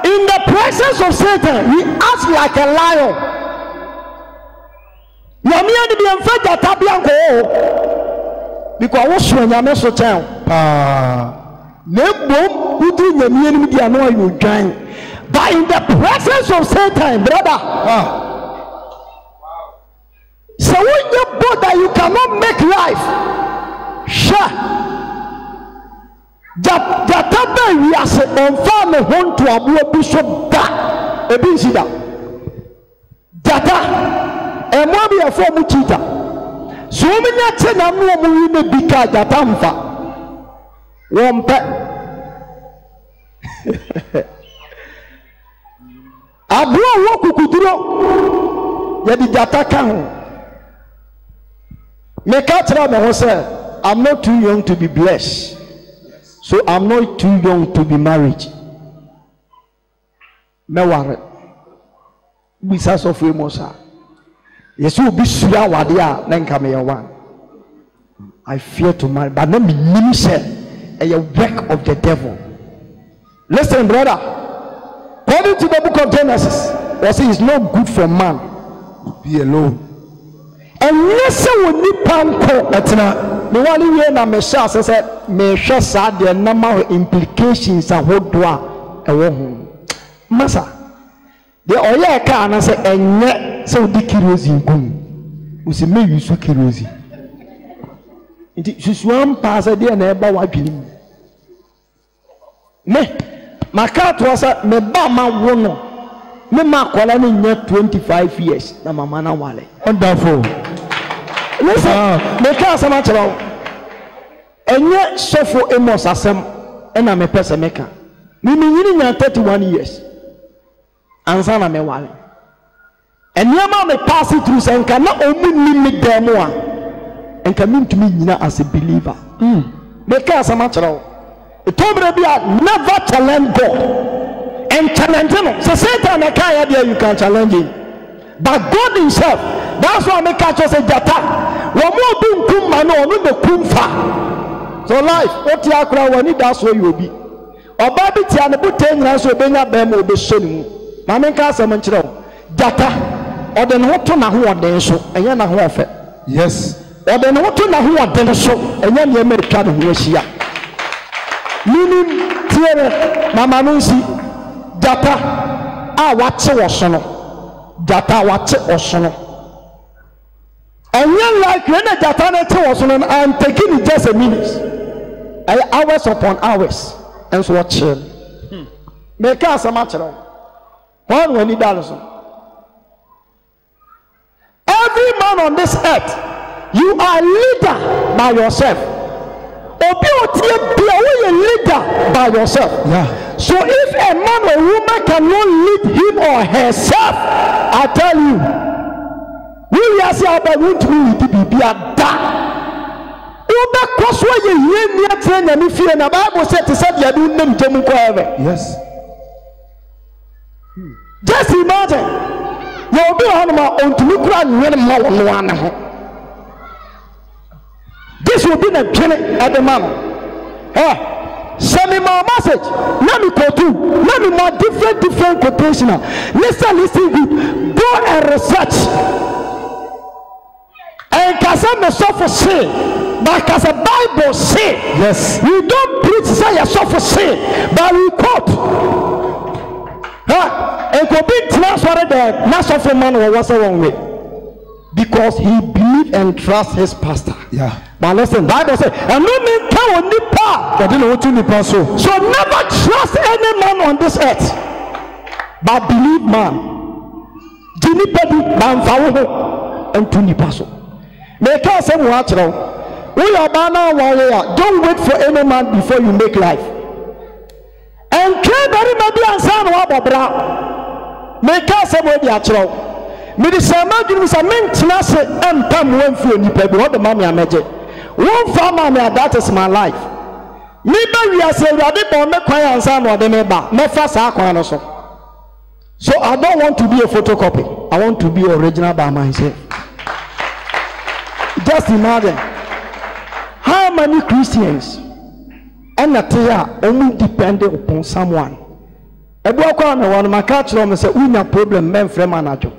in the presence of Satan, we act like a lion. Yamia de bien fait that tabianko. Because what's when you're not so town? Nebo who do the media know you join. But in the presence of Satan, brother. So when you both that you cannot make life, sure. That we are saying on farm home to a bishop that a busy that. Data and what we are for cheater. So many ten and no more will be called that amfa. One pet. Abro woku kuduro. Yadi data kan. Make out me say I'm not too young to be blessed. So I'm not too young to be married. Me worry. Bisa so famous. Yes, you be sure what they are. Then come here one. I fear to marry, but not be minister. A work of the devil. Listen, brother. According to the book of Genesis, it says it's not good for man to be alone. And listen, when you panko etna, the one who na me sha say me hwe sa de number implications a hodwa ewo ho. Masa. The oya ka na say enye say odi kirozi ngum. We say me use kirozi. Nti susuam pa say de na eba wadwene. Me maka to say me ba ma wo no. Me ma kwala ni nya 25 years na mama na wale. Wonderful. Listen, make us a match about. And yet, so for a most assem, and I'm a person maker. Meaning, 31 years. And son, I'm a wale. And your mama pass it through and cannot only limit them one and come to me as a believer. Make us a match about. It told me never challenge God and challenge him. So, Satan, I can't hear you can challenge him. But God himself, that's why I make us say Jata. So life, what you are crying when that's where you will be. Or baby Tiana put 10 years to bring up them will be soon. Mamma Casa Manchero, Jata, or the Hotona who are then so, and you're not worth it. Yes. Or the Hotona who are then so, and then you make a who is here. Meaning, Tiana, Mamma Nusi, Jata, what's a son. Jata what's a son. And when like when a Jata was on, I'm taking it just a minute. Hours upon hours. And so watch him. Make us a match. $120. Every man on this earth, you are leader by yourself. Or be a leader by yourself. Yeah. So if a man or woman cannot lead him or herself, I tell you, we are saying about you to be a da. Uba koswa ye near train and if you and the Bible said to say you do them to me. Yes. Just imagine. You'll be on my own to look around when one. This will be the journey at the moment. Send me my message. Let me go to. Let me more different quotation. Listen good. Go and research. And Kasa me suffer sin, but Kasa Bible say, yes, we don't preach say you suffer sin, but we quote. And could be transferred there, not suffer man or what's wrong with, because he believe and trust his pastor. Yeah. But listen, Bible say, and no man can nipa. But you know what you nipa so. So never trust any man on this earth, but believe man. Jinipa di banfawo and to nipa so. Make us say watch now. We are banana warrior. Don't wait for any man before you make life. And and care very maybe and son of bra. Make us a way the actual. Medicine is a maintenance and come one for you, what the mommy I made. One farmer, that is my life. Maybe we are saying that they don't make and son or the neighbor. No fast also. So I don't want to be a photocopy. I want to be original by myself. Just imagine how many Christians and that they are only dependent upon someone. I walk on one my catch and say, we have problem, men from manager.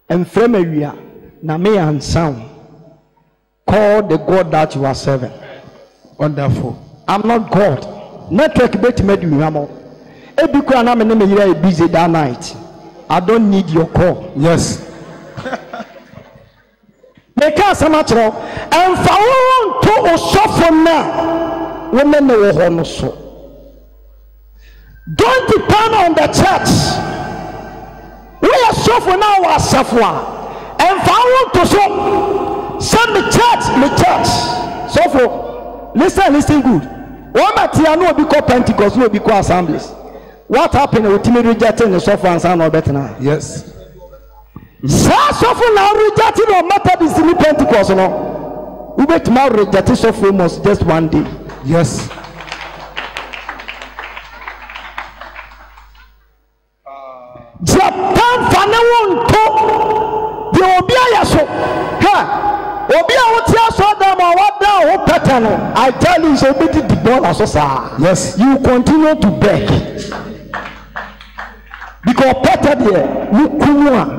And from area, Name and sound. Call the God that you are serving. Wonderful. I'm not God. Network bet me do you because I'm busy that night. I don't need your call. Yes. Make us a natural and found to suffer now. Women know so. Don't depend on the church. We are suffering now, we are suffering. And found to so send the church. Suffer. Listen good. One material no be called Pentecost, no be called assemblies. What happened with me rejecting the software and sound or better now? Yes. Software now rejecting or matter is the Pentecost, no? We wait tomorrow rejecting software almost just one day. Yes. Japan Fanawon to the Obia so. Ha! Obia what you saw them or what now pattern. I tell you, so be the ball as yes. You continue to beg. Because better there, you couldn't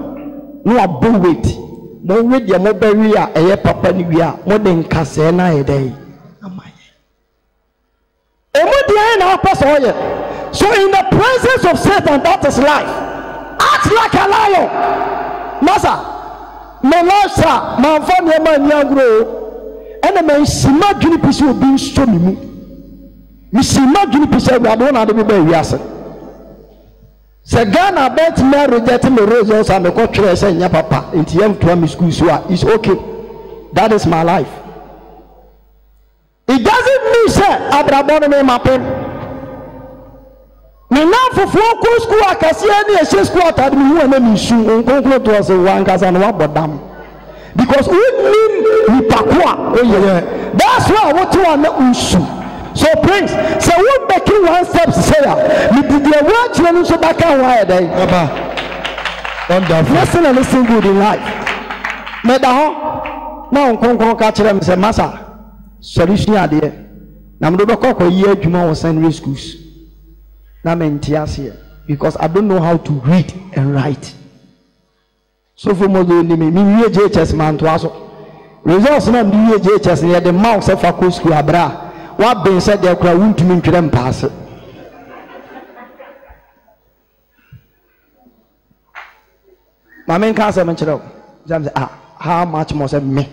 no wait. No wait, your mobile a papa niwia, more than Cassena a day. So, in the presence of Satan, that is life. Act like a lion. Massa, Melasa, Manfania, man, young grow, and a man, Sima Junipis will be stormy. Miss Sima Junipis, I don't know the baby. Se Ghana bet me rejecting the results and the culture say nya papa into yam to me school so it's okay. That is my life. It doesn't mean say abrabon me mapem. Me now for school akasi any school atad me who na me su nkonkro to say wan kasa no abodam. Because we mean we pakwa. That's why what you want na usu. So Prince, so we're making one step to say that. We did the watch when so back and why they. Listen and listen good in life. Now come catch them say Massa. Solution idea. Now I'm going year Juma was secondary schools. Now I'm in tears here because I don't know how to read and write. So for more than me JHS man to also results not JHS near the mouse of a school abra. What being said, they are going to mean to them pass it. My main cancer mentioned how much must I make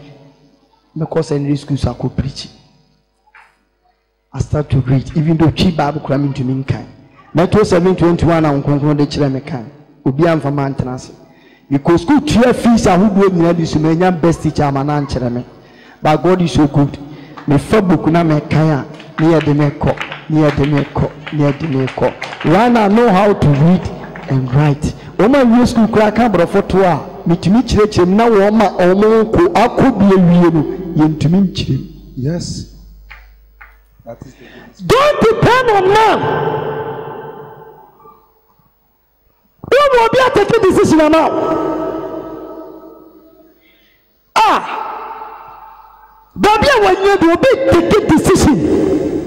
because in schools I could preach. I start to read, even though cheap Bible cramming to me kind. Metro 721 and conclude the children can. Ubian for maintenance. Because school 12 fees are who do this best teacher man and but God is so good. Me fabook na me kaya near the meko. When I know how to read and write. Oma use school crack abro for 2 hours. Me to me church na woma omo ko akobie wie no yentumi chire. Yes. That is the Don't depend on man. Don't will be taking decision now. Baby, when you do take a decision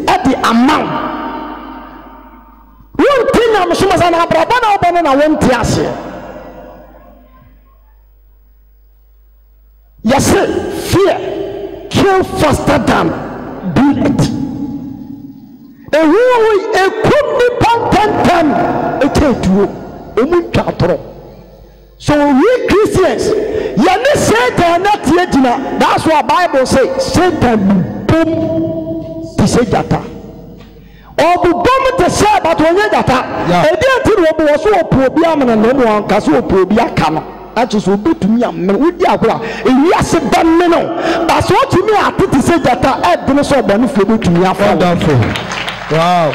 at the amount. One thing I'm sure is an abrabana open and I won't tell you. Yes, sir. Fear kill faster than bullet. A rule a company pantan a tattoo. So we Christians, you need Satan not yet. That's what Bible says. Satan boom to say that. Or the bomb to say, but when you that, a dear thing was so probiam and no one can so probia come. That is what to me. With the aqua, yes, a banano. That's what you mean. I think to say that I didn't so benefit to me. Wonderful. Wow.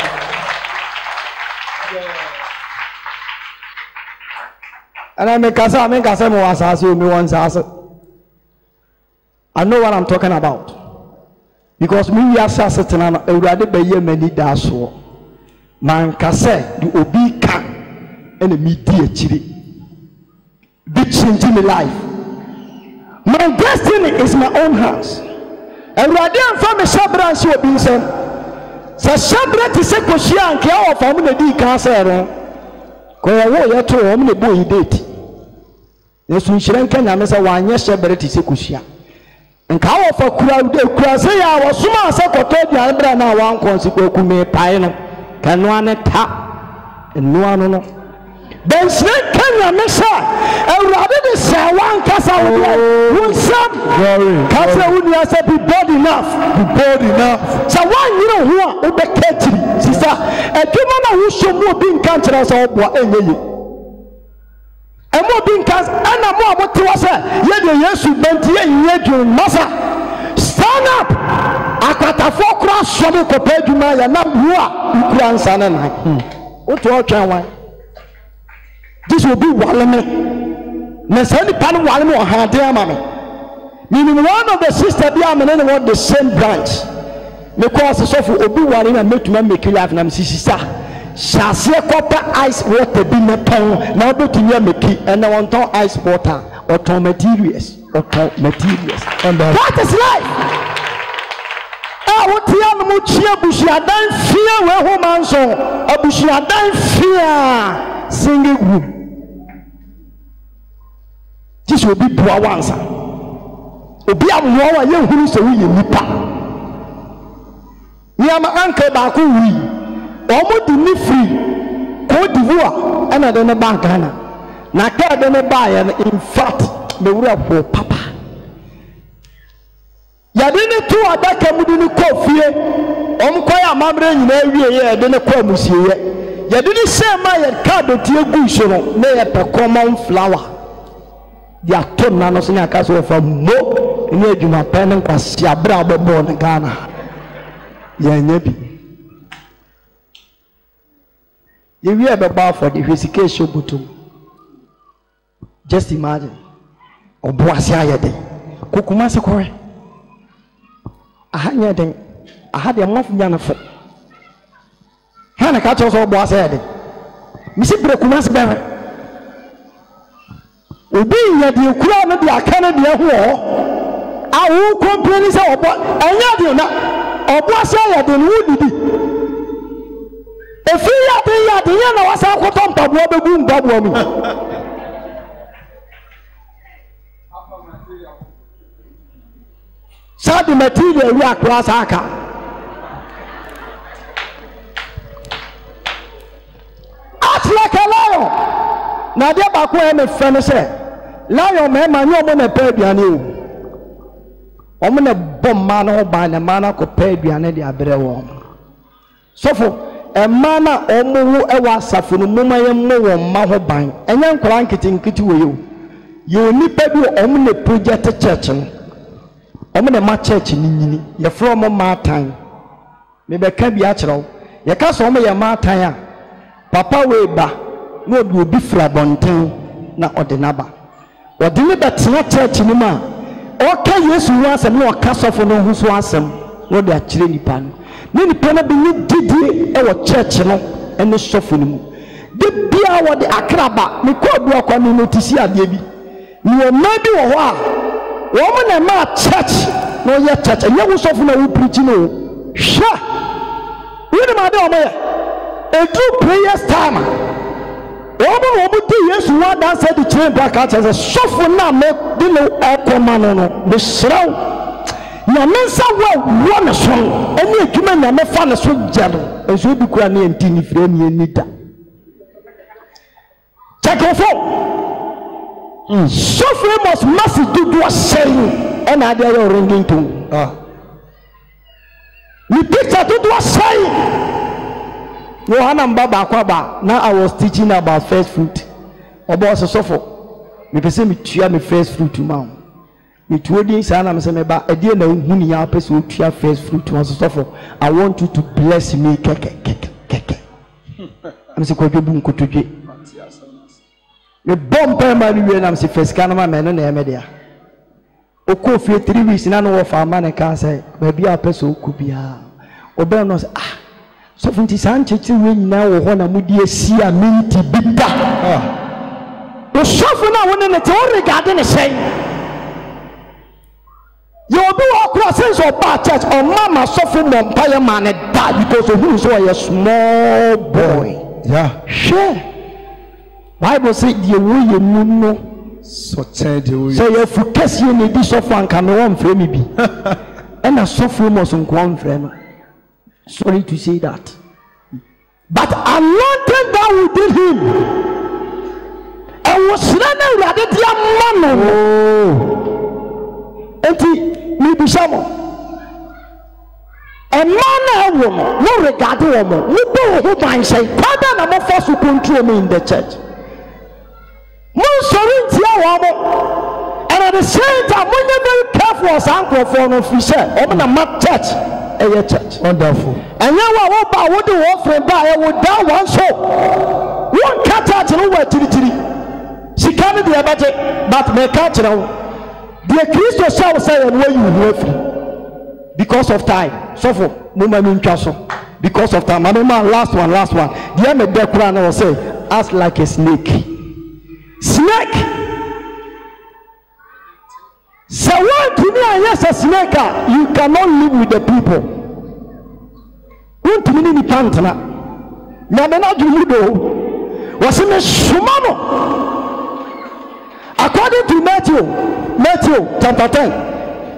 And I make us me once answer. I know what I'm talking about. Because me are certain and already by ye many daso. Man kase the obi can and a media chili. Be changing my life. My destiny is my own hands. And rather than from a shabra and she will be sent. So shabra to say Koshia and care of family D cancer. Koya wo to home the boy date. Yes, we shouldn't can answer one yes, shabra to say Koshia. And how of a crowd, Crasea was soon as I could tell you, I now one consequence me pine. Can one tap and no one. Then snake Kenya Mesa, and rather than say one casa would some casa would not be bold enough. So one you know who are the catchy, sister, a woman who should more being cancerous or what and more being cast and more what to us. Yet the yes, you bent here in your massa. Stand up. Akata four cross shovel compared to my and not you grandson and I. What to our child? This will be Walame. Nesani Pan Walamo or Hadia Mammy. Meaning one of the sisters be am and what the same branch. Because the sofa will be one and make to make you laugh and sister. Shall see a copper ice water be my tongue, now go to your Mickey and I want to ice water or to materials or to materials. And that is life. I would tell Muchia Bushia don't fear where woman so a Bushia don't fear singing room. This will be poor ones. Obi am war you who is a wee nipa. Near my uncle Baku. Almost me free. Cote d'Ivoire and I don't know Ghana. Na I don't buy and in fact the word for papa. Yadini two other Camudini coffee. Quaya Mamre in every year, then a Comusia. Yadini say my card of Tia Gushon, nay a common flower. The actor Nanosina Castle from Mo in Eduma Pen and Cassia Bravo born Ghana. Yanebi. You hear about for the Hisication Butum. Just imagine. Or Boasia Day. Kukumasa Kore. I had a month young foot. Hannah catches all Boasia Day. Missy Brokumas Berry. Obeying that you crown of the Canadian war. I will complain about and yet you know. Or Boasia Day would be. If you are the Yana was a cotton Pablo Boom Pablo. Sad material rock was Aka. Act like a lion. Now, dear Baku, I'm a friend. Lion, man, I know a baby on you. I'm going to bomb man or by the man of pay behind the Abra warm. So for a man or ever suffer no more mahoban, and young cranket in Kitu. You need baby on the project church. I'm in a church in your from my time. Maybe I can't be natural. You can't so many time. Papa way back, no will be flabontain, not ordinaba. Or deliver not church in the man. Okay, yes, you want some more castle for no who's wants them. What they are chilling pan. Many penna be did our church and the softening. The beer what the Akraba, me could walk on the notice here, baby. You may be a while. Woman and my church, no yet church, and you was often a preaching. Sure. What am I doing? A true prayers time. Woman will do yes, one dance at the chamber as a soft now make below air command. The shroud. Your men say, well, one song, and you can never find a sweet jello, as you be crying and teeny frame you need that. Check your phone. So famous must do a saying, and I dare ringing to. We picture to do a saying. Johanna Baba Kwaba. Now I was teaching about first fruit. About a sofa. Me person me tia me first fruit to mount. Me told Sana me say me ba e dey na hu ni ya person tia first fruit to sofa. I want you to bless me keke. I'm say ko jobu nkotodwe. me bomb primary we na se first kan ma me no na me dia oko fie 3 weeks na no wo fa ma ne ka say ba bia peso oku bia obe no say so funti san chechi we nyina wo ho na mudi esi a minti bida o sofo na wo ne te o regard ne say you be across sense of bad church or mama suffer empire man die because of who so a small boy. Yeah. Sure. Bible say the way you know so change the way. So you focus you need this suffer and can one frame me be. And a suffer must one frame. Sorry to say that. But anointed that within him. And was running rather than man. Enti mi bisamo a man and woman no regard woman we do who mind say father na mo force to control me in the church mo sorry tia woman and at the same time when you very careful as uncle for no fisher o na ma church church wonderful and now what ba wo do wo friend ba e wo down one so one cat out no wa tiri she can't be about it but me catch now. The Christian shall say and where you will free because of time. So for moment because of time. My man, last one. The end of the Quran will say, act like a snake. Snake. So what to me, yes, a snake. You cannot live with the people. Won't mean any pantana. Namena Jumudo was in a Shumano. According to Matthew chapter 10,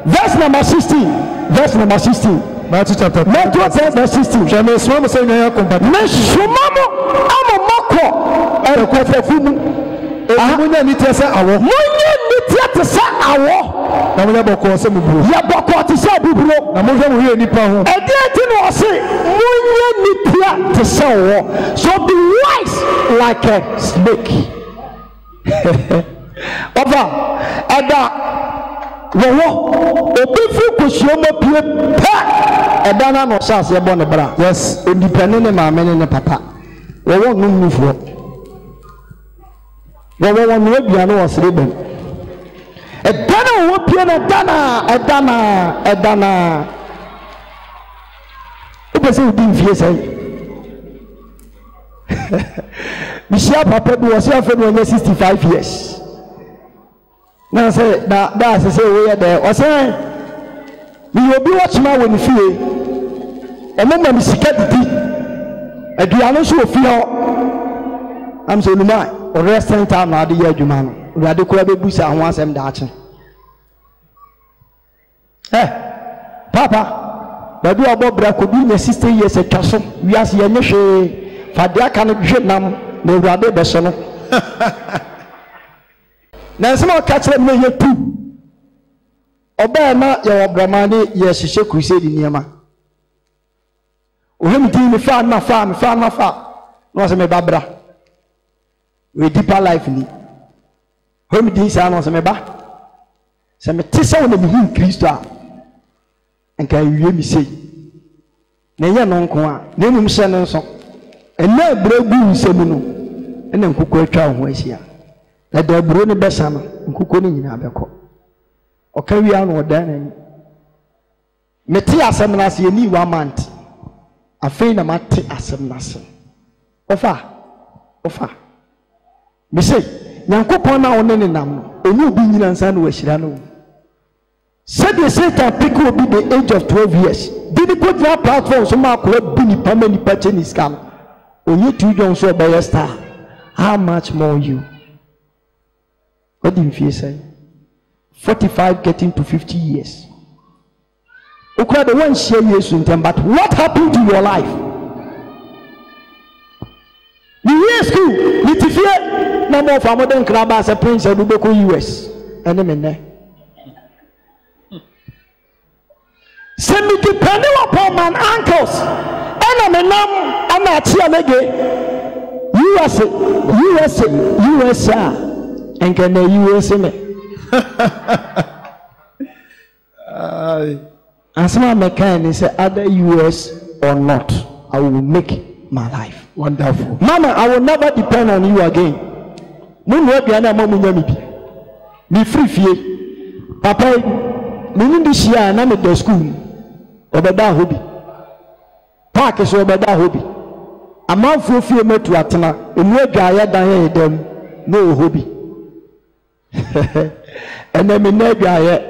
verse number 16. Matthew chapter 10, verse 16. Jamais sois say na combat. Mais shumamo amo mako e ko fefumu. Munya ni tiasa awo. Munya ni tiasa awo. Na munya boko se muburo. Ya boko ti se buburo. Na munya mu ye nipa ho. E dey ti no say munya ni tiasa awo. So be wise like a snake. Oba eda wo obifu kosiomo pie pa eda na no chance e bo ne bra yes odipane ne maame ne papa wo numufuo wo no aduane wo sere bem eda na wo pie na eda na obese odi mfie sai Mishia papa bi wo se afa no 65 years. Now say that say we there. O say we obi watch ma woni fie. E mo ma misika didi. Aduano so ofie ho. Am so numa o restaurant time na ade ya adwuma no. We ade kura be busa ho asem da ache. Papa, baby obo bra ko bi na 60 years atwa so. We as ye nyehwe fade aka no hwe nam na urade be so no. Na nsema catch me here too. Oba na ya obramane ye hihye crusade niema. Ohim din me fa na fa. No se me babra. We deeper life ni. Ohim din sa no se me ba. Se me tisa wona me hin Kristo a. Enka wiye mi sei. Na ye no nko a, na enum hye no nso. Ena bragu nsemu no. Ena nkuko atwa ho ahia. Na da buro ne besa no nkuko ne nyina beko oka wi anu odan nan meti asem na se ni 1 month afei na mate asem na se ofa me say nyankopon na won ne nam no enu bi nyina nsa na wahira no said the Satan pick will be the age of 12 years did he put that platform so ma ko bi ni pa mani pa cheni scam onye tu jon so be star how much more you. What did you say? 45 getting to 50 years. Okay, the one share years in them, but what happened to your life? You school, you fear no more for modern crab as a prince of Ubeko US. And then send me depending upon my uncles. And I'm a numb, I'm not here again. USA. And can the USA me? As my mechanic say, either US or not, I will make my life wonderful. Mama, I will never depend on you again. Mun no bia na ma munya mi bi. Mi free fie. Papa me ni di shia na me do school. Obeda hobi. Park so obeda hobi. Amanfo fie metu atena. Enu adwaye dan ye dem no hobi. And me na adwaye.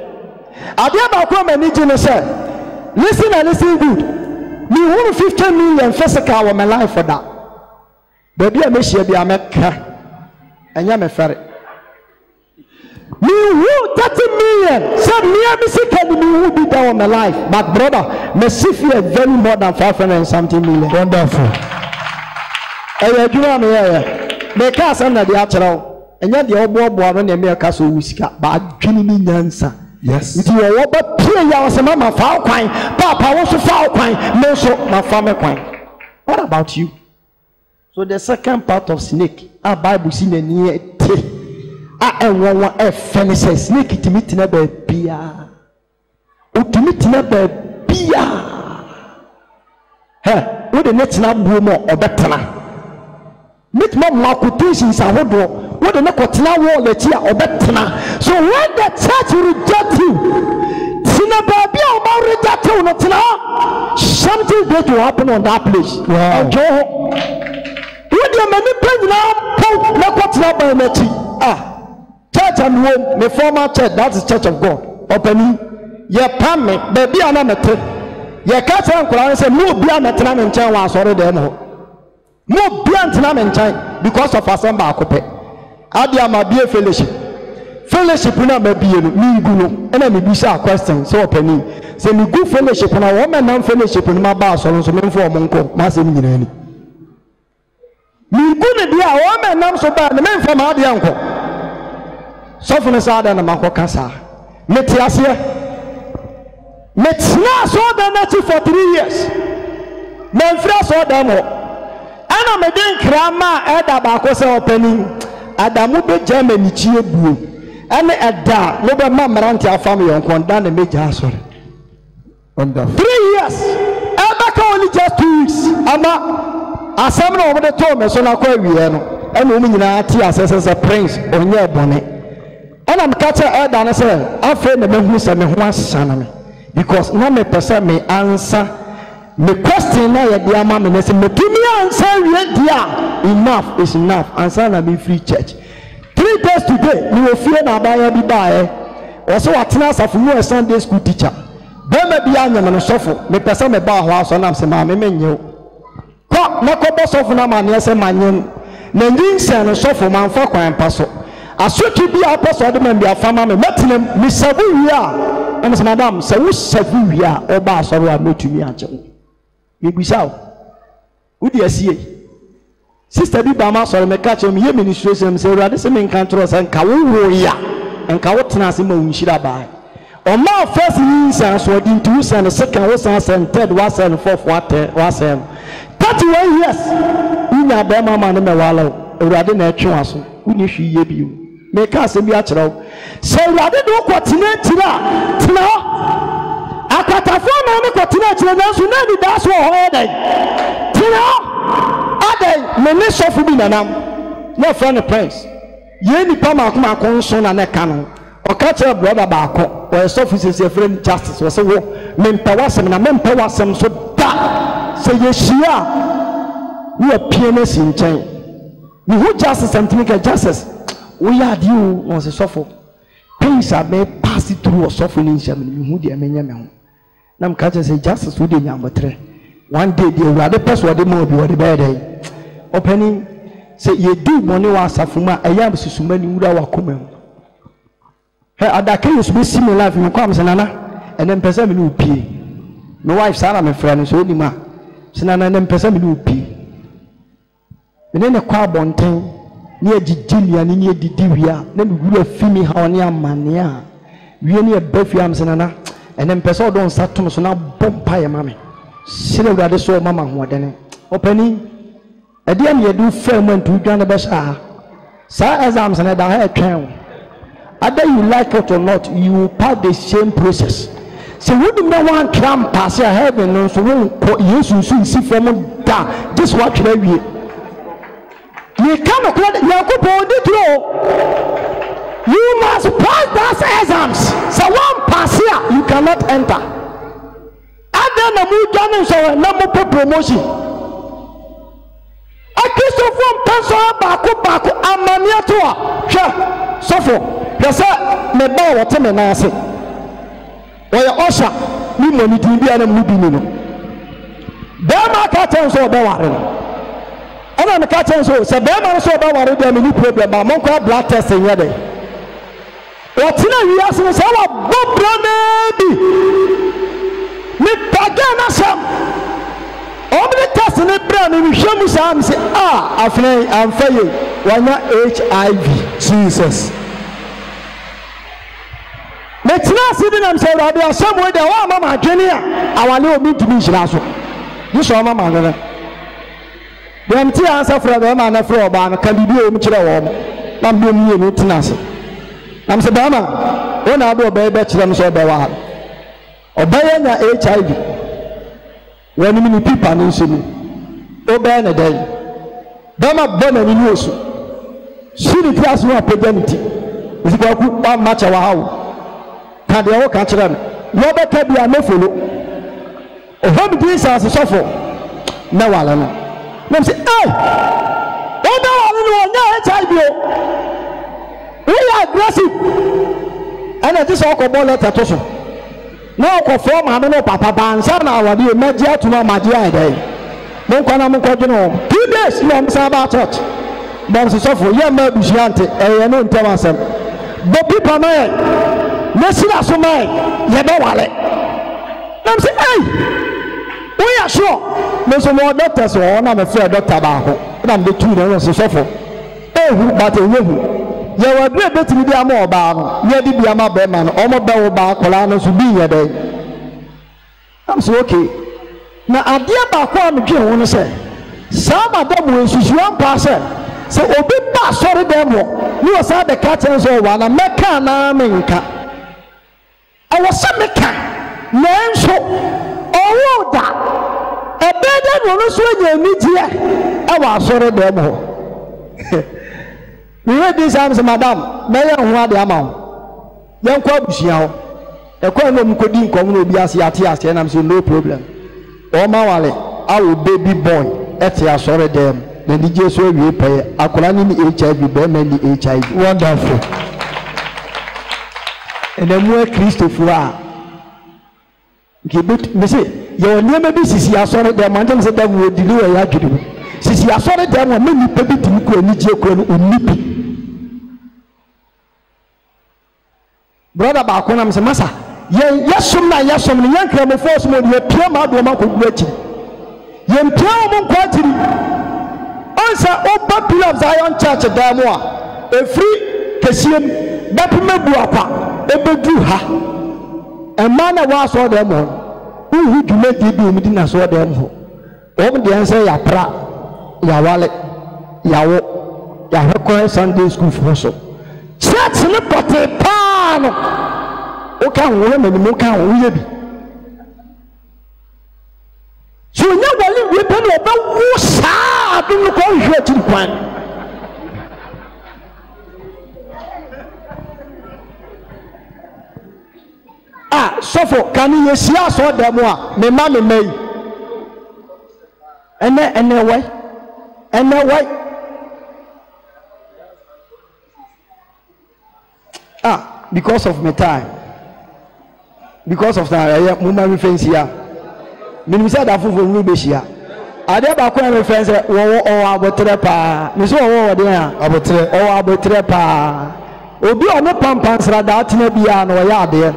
Adia ba ko mani ji no say. Listen and listen good. Me won 50 million SethEkow my life for that. Baby I me share bi ameka. Enya me fere. Me who 30 million. Said me I me who be down on my life. But brother, me see fear very more than 500 and something million. Wonderful. Eh, you know me. Me ka say na dey achero. Enya dey obo no na me ka so wusika. Ba adwini mi nyansa. Yes. Nti wo ba pie ya was mama fa kwan. Papa wo so fa kwan. Me so na fa me kwan. What about you? So the second part of snake, our Bible see na ni te. One furnace snake timit na be bia. Utimit na be bia. He, we the net na bu mo obetena. Mit mo makutisins ahodo. We the na kotena wo leti a obetena. So when the church reject you, tina baby o ma reject you no tina. Something great will happen on that place. Wow. We the many people now na kotena ba meti. Church and home, my former church, that is Church of God. Opening, ye pam me, baby anamete. Ye catch and cry and say, "Move beyond the time and chain was already there." Move beyond time and chain because of assembly. Adia ma be a fellowship. Fellowship na me be me guno. And me be a question. So opening, say me good fellowship na woman non fellowship na ma ba so so me for monko. Ma se me nyina ni. Me guno dia woman non so ba me for ma dia nko. So for the side and a casa. Metiasia Metna so the for 3 years. Menfra so demo. And I'm a din crama at the Bacosa opening. Adamu be Germany chiebu. And at that, no mamma family on Condan and Major sorry. 3 years. Abaka only just 2 weeks. Ama Assemble over the Thomas on a Quaviano. And woman in our tea as a prince on your bonnet. And I'm catching her down and say, I feel the man who said me one son because no me person me answer me question now ya dear mama and say me give me answer dear enough is enough answer na be free church 3 days today you will fear na buy be buy also attendance of you a Sunday school teacher be me be anya me sofo me person me ba ho aso na say ma me menye ko na ko bo sofo na ma ne say manye na ndinsa no sofo man fa kwan paso asoki bi a person de man bi afama me metinem me sabu wi a and madam say we sabu wi a oba asoro a metumi ache me bisao wo di asie sister bi ba ma asoro me catch me ye ministration say urade say me kan tro say nka wo ya nka wo tena se ma unhira ba o ma first instance so di ntu say the second wo say third wo say fourth wo say 31 years unya ba mama ne me wala urade na etwe waso unye hwi ye bi make us be a child. So, I didn't know what Tina. I got a phone and I got Tina, that's what Tina, I minister for me, no friend of praise. Yenny Pama, my conson and a canon, or catch a brother Bako, or a sophists, a friend justice was a war, Mempawasam and a Mempawasam, so that say yes, she are. We are pianists in chain. We who justice and make a justice. We are you was a suffer. Things are made pass it through a suffering who dear men. Nam catcher say justice who did number 3. One day the other person the more be the bad day. Opening say ye do money was Safuma, a yam susumani would our come. Her other case be similar in comes and Anna, and then person will pay. My wife Sarah, my friend, is only ma. Sanana and then person will pay. And then a carbon thing. Near Gigilia, near the Divia, then we will feel me how near mania. We near Buffiams and then Peso don't start to so now bumpire mammy. Silly that is so mamma more than opening. At the end, you do firm when to join the best. Sir, exams and I had town. Either you like it or not, you will pass the same process. So, we do not want Trump pass your heaven, so we will soon see from that. Just watch every You can't call it. You must pass those exams. So one pass here, you cannot enter. And then the move down so no promotion. A Christopher pencil back amania to her. Sure, so for yes, me bow what me na say. Or your usher, me money to be an movie. Bema catch so be worry. And I'm catching so Bema so be worry there me problem but mon ko blood test in here. What we ask is our baby. Me pagana sam. Omni test in the brain we show me some say I'm fail. Why not HIV? Jesus. Let's not sit in and say there are somewhere there are mama junior. Our little meet to be so. You saw mama. The empty answer for them and for a ban can be doing children. I'm doing you to us. I'm saying, Bama, when I do obey them so bad. Obey HIV. When many people are in obey a day. Bama born in news. See the class no opportunity. Is it one match our house? Can they all catch them? Robert can be a no follow. Oh, how many days as a suffer? No, I don't know. Let me say, hey, don't know HIV. We are aggressive. And I just walk about letter to some. Now, conform, I don't know, Papa Bansana, I will be a media to my dear day. Monkana, 2 days, you know, about church. But so for your maybe she anted, and I tell myself. But people, man, listen to so many, you know, wallet. Let me say, hey, we are sure. There's some more doctors, or I'm afraid Dr. Baho, and I'm the 2 days to suffer. Oh, but a woman. You were great to be a more about, you did be a more man, almost better about Colano to be a day. I'm so okay. Now, I dear back one again, I want to say, some of them will use one person. So, Obi pass sorry demo. You was at the catchers or one, a mecha na minka. I was a mecha, name so, oh, that a better one swing your media. I was sorry demo. We read these arms, madam. May I want the amount? Young Quabusiao, a quantum could come be as Yatias, and I'm saying no problem. Oh, my our baby boy, at your sorry them. The DJs will pay a colony HIV, Berman HIV. Wonderful. And then more Christopher. Give it, Missy. Your name may be Sissy. I saw them, and then said that would do a yaku. Sissy, I saw them when many people to go and meet you. Brother Baconam said, Massa, yes, some young crime of force mode, your pure mouth woman could wait. Yen pure quantity. Answer all popular of Zion Church at Damoa. A free Kasian, Bapime Buapa, a Beduha. A man of us saw them all. Who do make you do meeting us all them? Over the answer, ya pra, ya wallet, ya walk, ya require Sunday school for so. Church in a potato pan. Okay, women, and Moka, we be. So you know we pay about who sad in the country to one. So for can you see us all the more? Me mammy may. And then way. Because of my time. Because of the woman friends here. Me say that for Rubeshia. I dey back when my friends say wo abotre pa. Me say wo dey abotre pa. Obi o me pampan sra da atena bia na wo ya ade.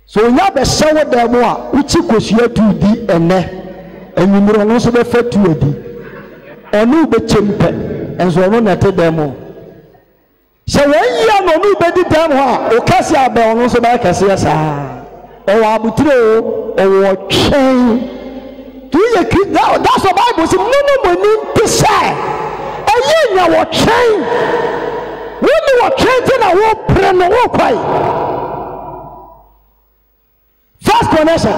So nya be sewo da mu a uchi kosua tu di ene. Enwumro no so be fatu adi. Onu be chempe. Enso no na te da mu. Se wo yi no nu be di da mu a o kasi abe ono so ba kasi ya sa. O abutre o chain. Do you keep that? That's what Bible says. No money to say. And you know what chain? When you are changing a walk, pray no walk by. First connection.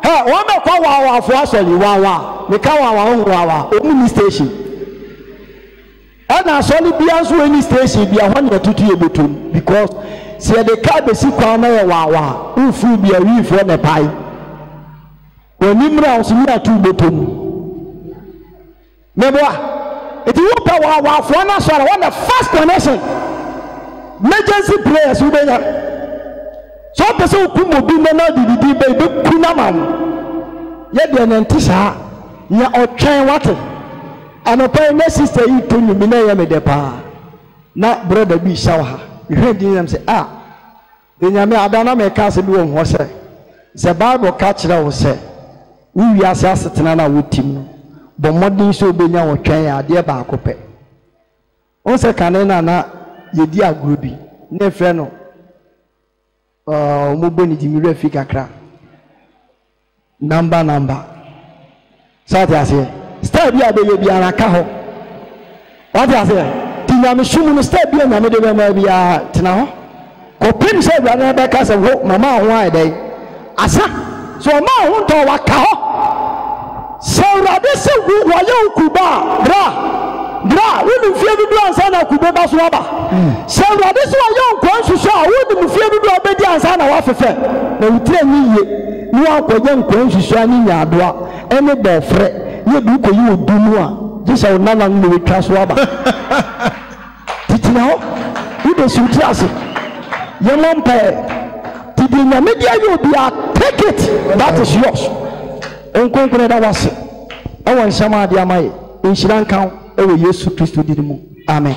Hey, one more call for us. You wow. We can't wow. Only station. ana asɔre bia nso any station bia hɔ na tutu yɛ betom because sɛ yɛde kaa bɛsi kwan na yɛ waawa mfuru bia wiifoɔ ne pae wɔnimmerɛ a nso yɛ ato betom meboa eti wopɛ waawafoɔ no asɔre wɔn na first connection emergency prayers wobɛnya so wopɛ sɛ wokum obi na na dididi bɛ bɛku na ma no yɛdeɛ ne nte saa nya ɔtwɛn wate anɔpa yi na sister yi to nnwumi na ɛyɛ me dɛ paa na brother bi hyɛ wɔ ha mehwɛ din yam sɛ ɛnyame ada na mɛka sɛ bi wɔ hɔ sɛ bible ka kyerɛ wo sɛ wo wiase asetena no a wotim no bɔ mmɔden sɛ wobɛnya wɔtwɛn yɛ adeɛ baako pɛ wo sɛ kane no na yɛdi agorɔ bi na ɛfrɛ no ɔmobɔ ne gyimi werɛ fi kakra number sɛ ate aseɛ star bi a bɛyɛ biara ka hɔ wate aseɛ nti nyame som no star bi a nyame de bɛma biara tena hɔ kɔpem sɛ awurade no bɛka sɛ wo mama ho ayɛ dɛn asa so ɔma ho ntɔ waka hɔ sɛ awurade sɛ wɔyɛ wo kuba a bra wonim fie dodo ansa na kube ba so aba sɛ awurade sɛ wɔyɛ nkwa nsusu a wonim fie dodo a wobɛdi ansa na woafefɛ na wotire ne yie ne woakɔgye nkwa nsusu a ne nyaadoa ɛne bɔɔfrɛ yɛ bi kɔyi wɔ du mu a gye sɛ wo nana no na wɔtwa so aba titena hɔ wode si wotiri ase yɛmmɔ mpaeɛ nti de nyame de ayɛ obi a take it that is yours nkonkron da wase ɛwɔ nsɛm ade ama yɛ nhyira nka wo ɛwɔ yesu kristo din mu amen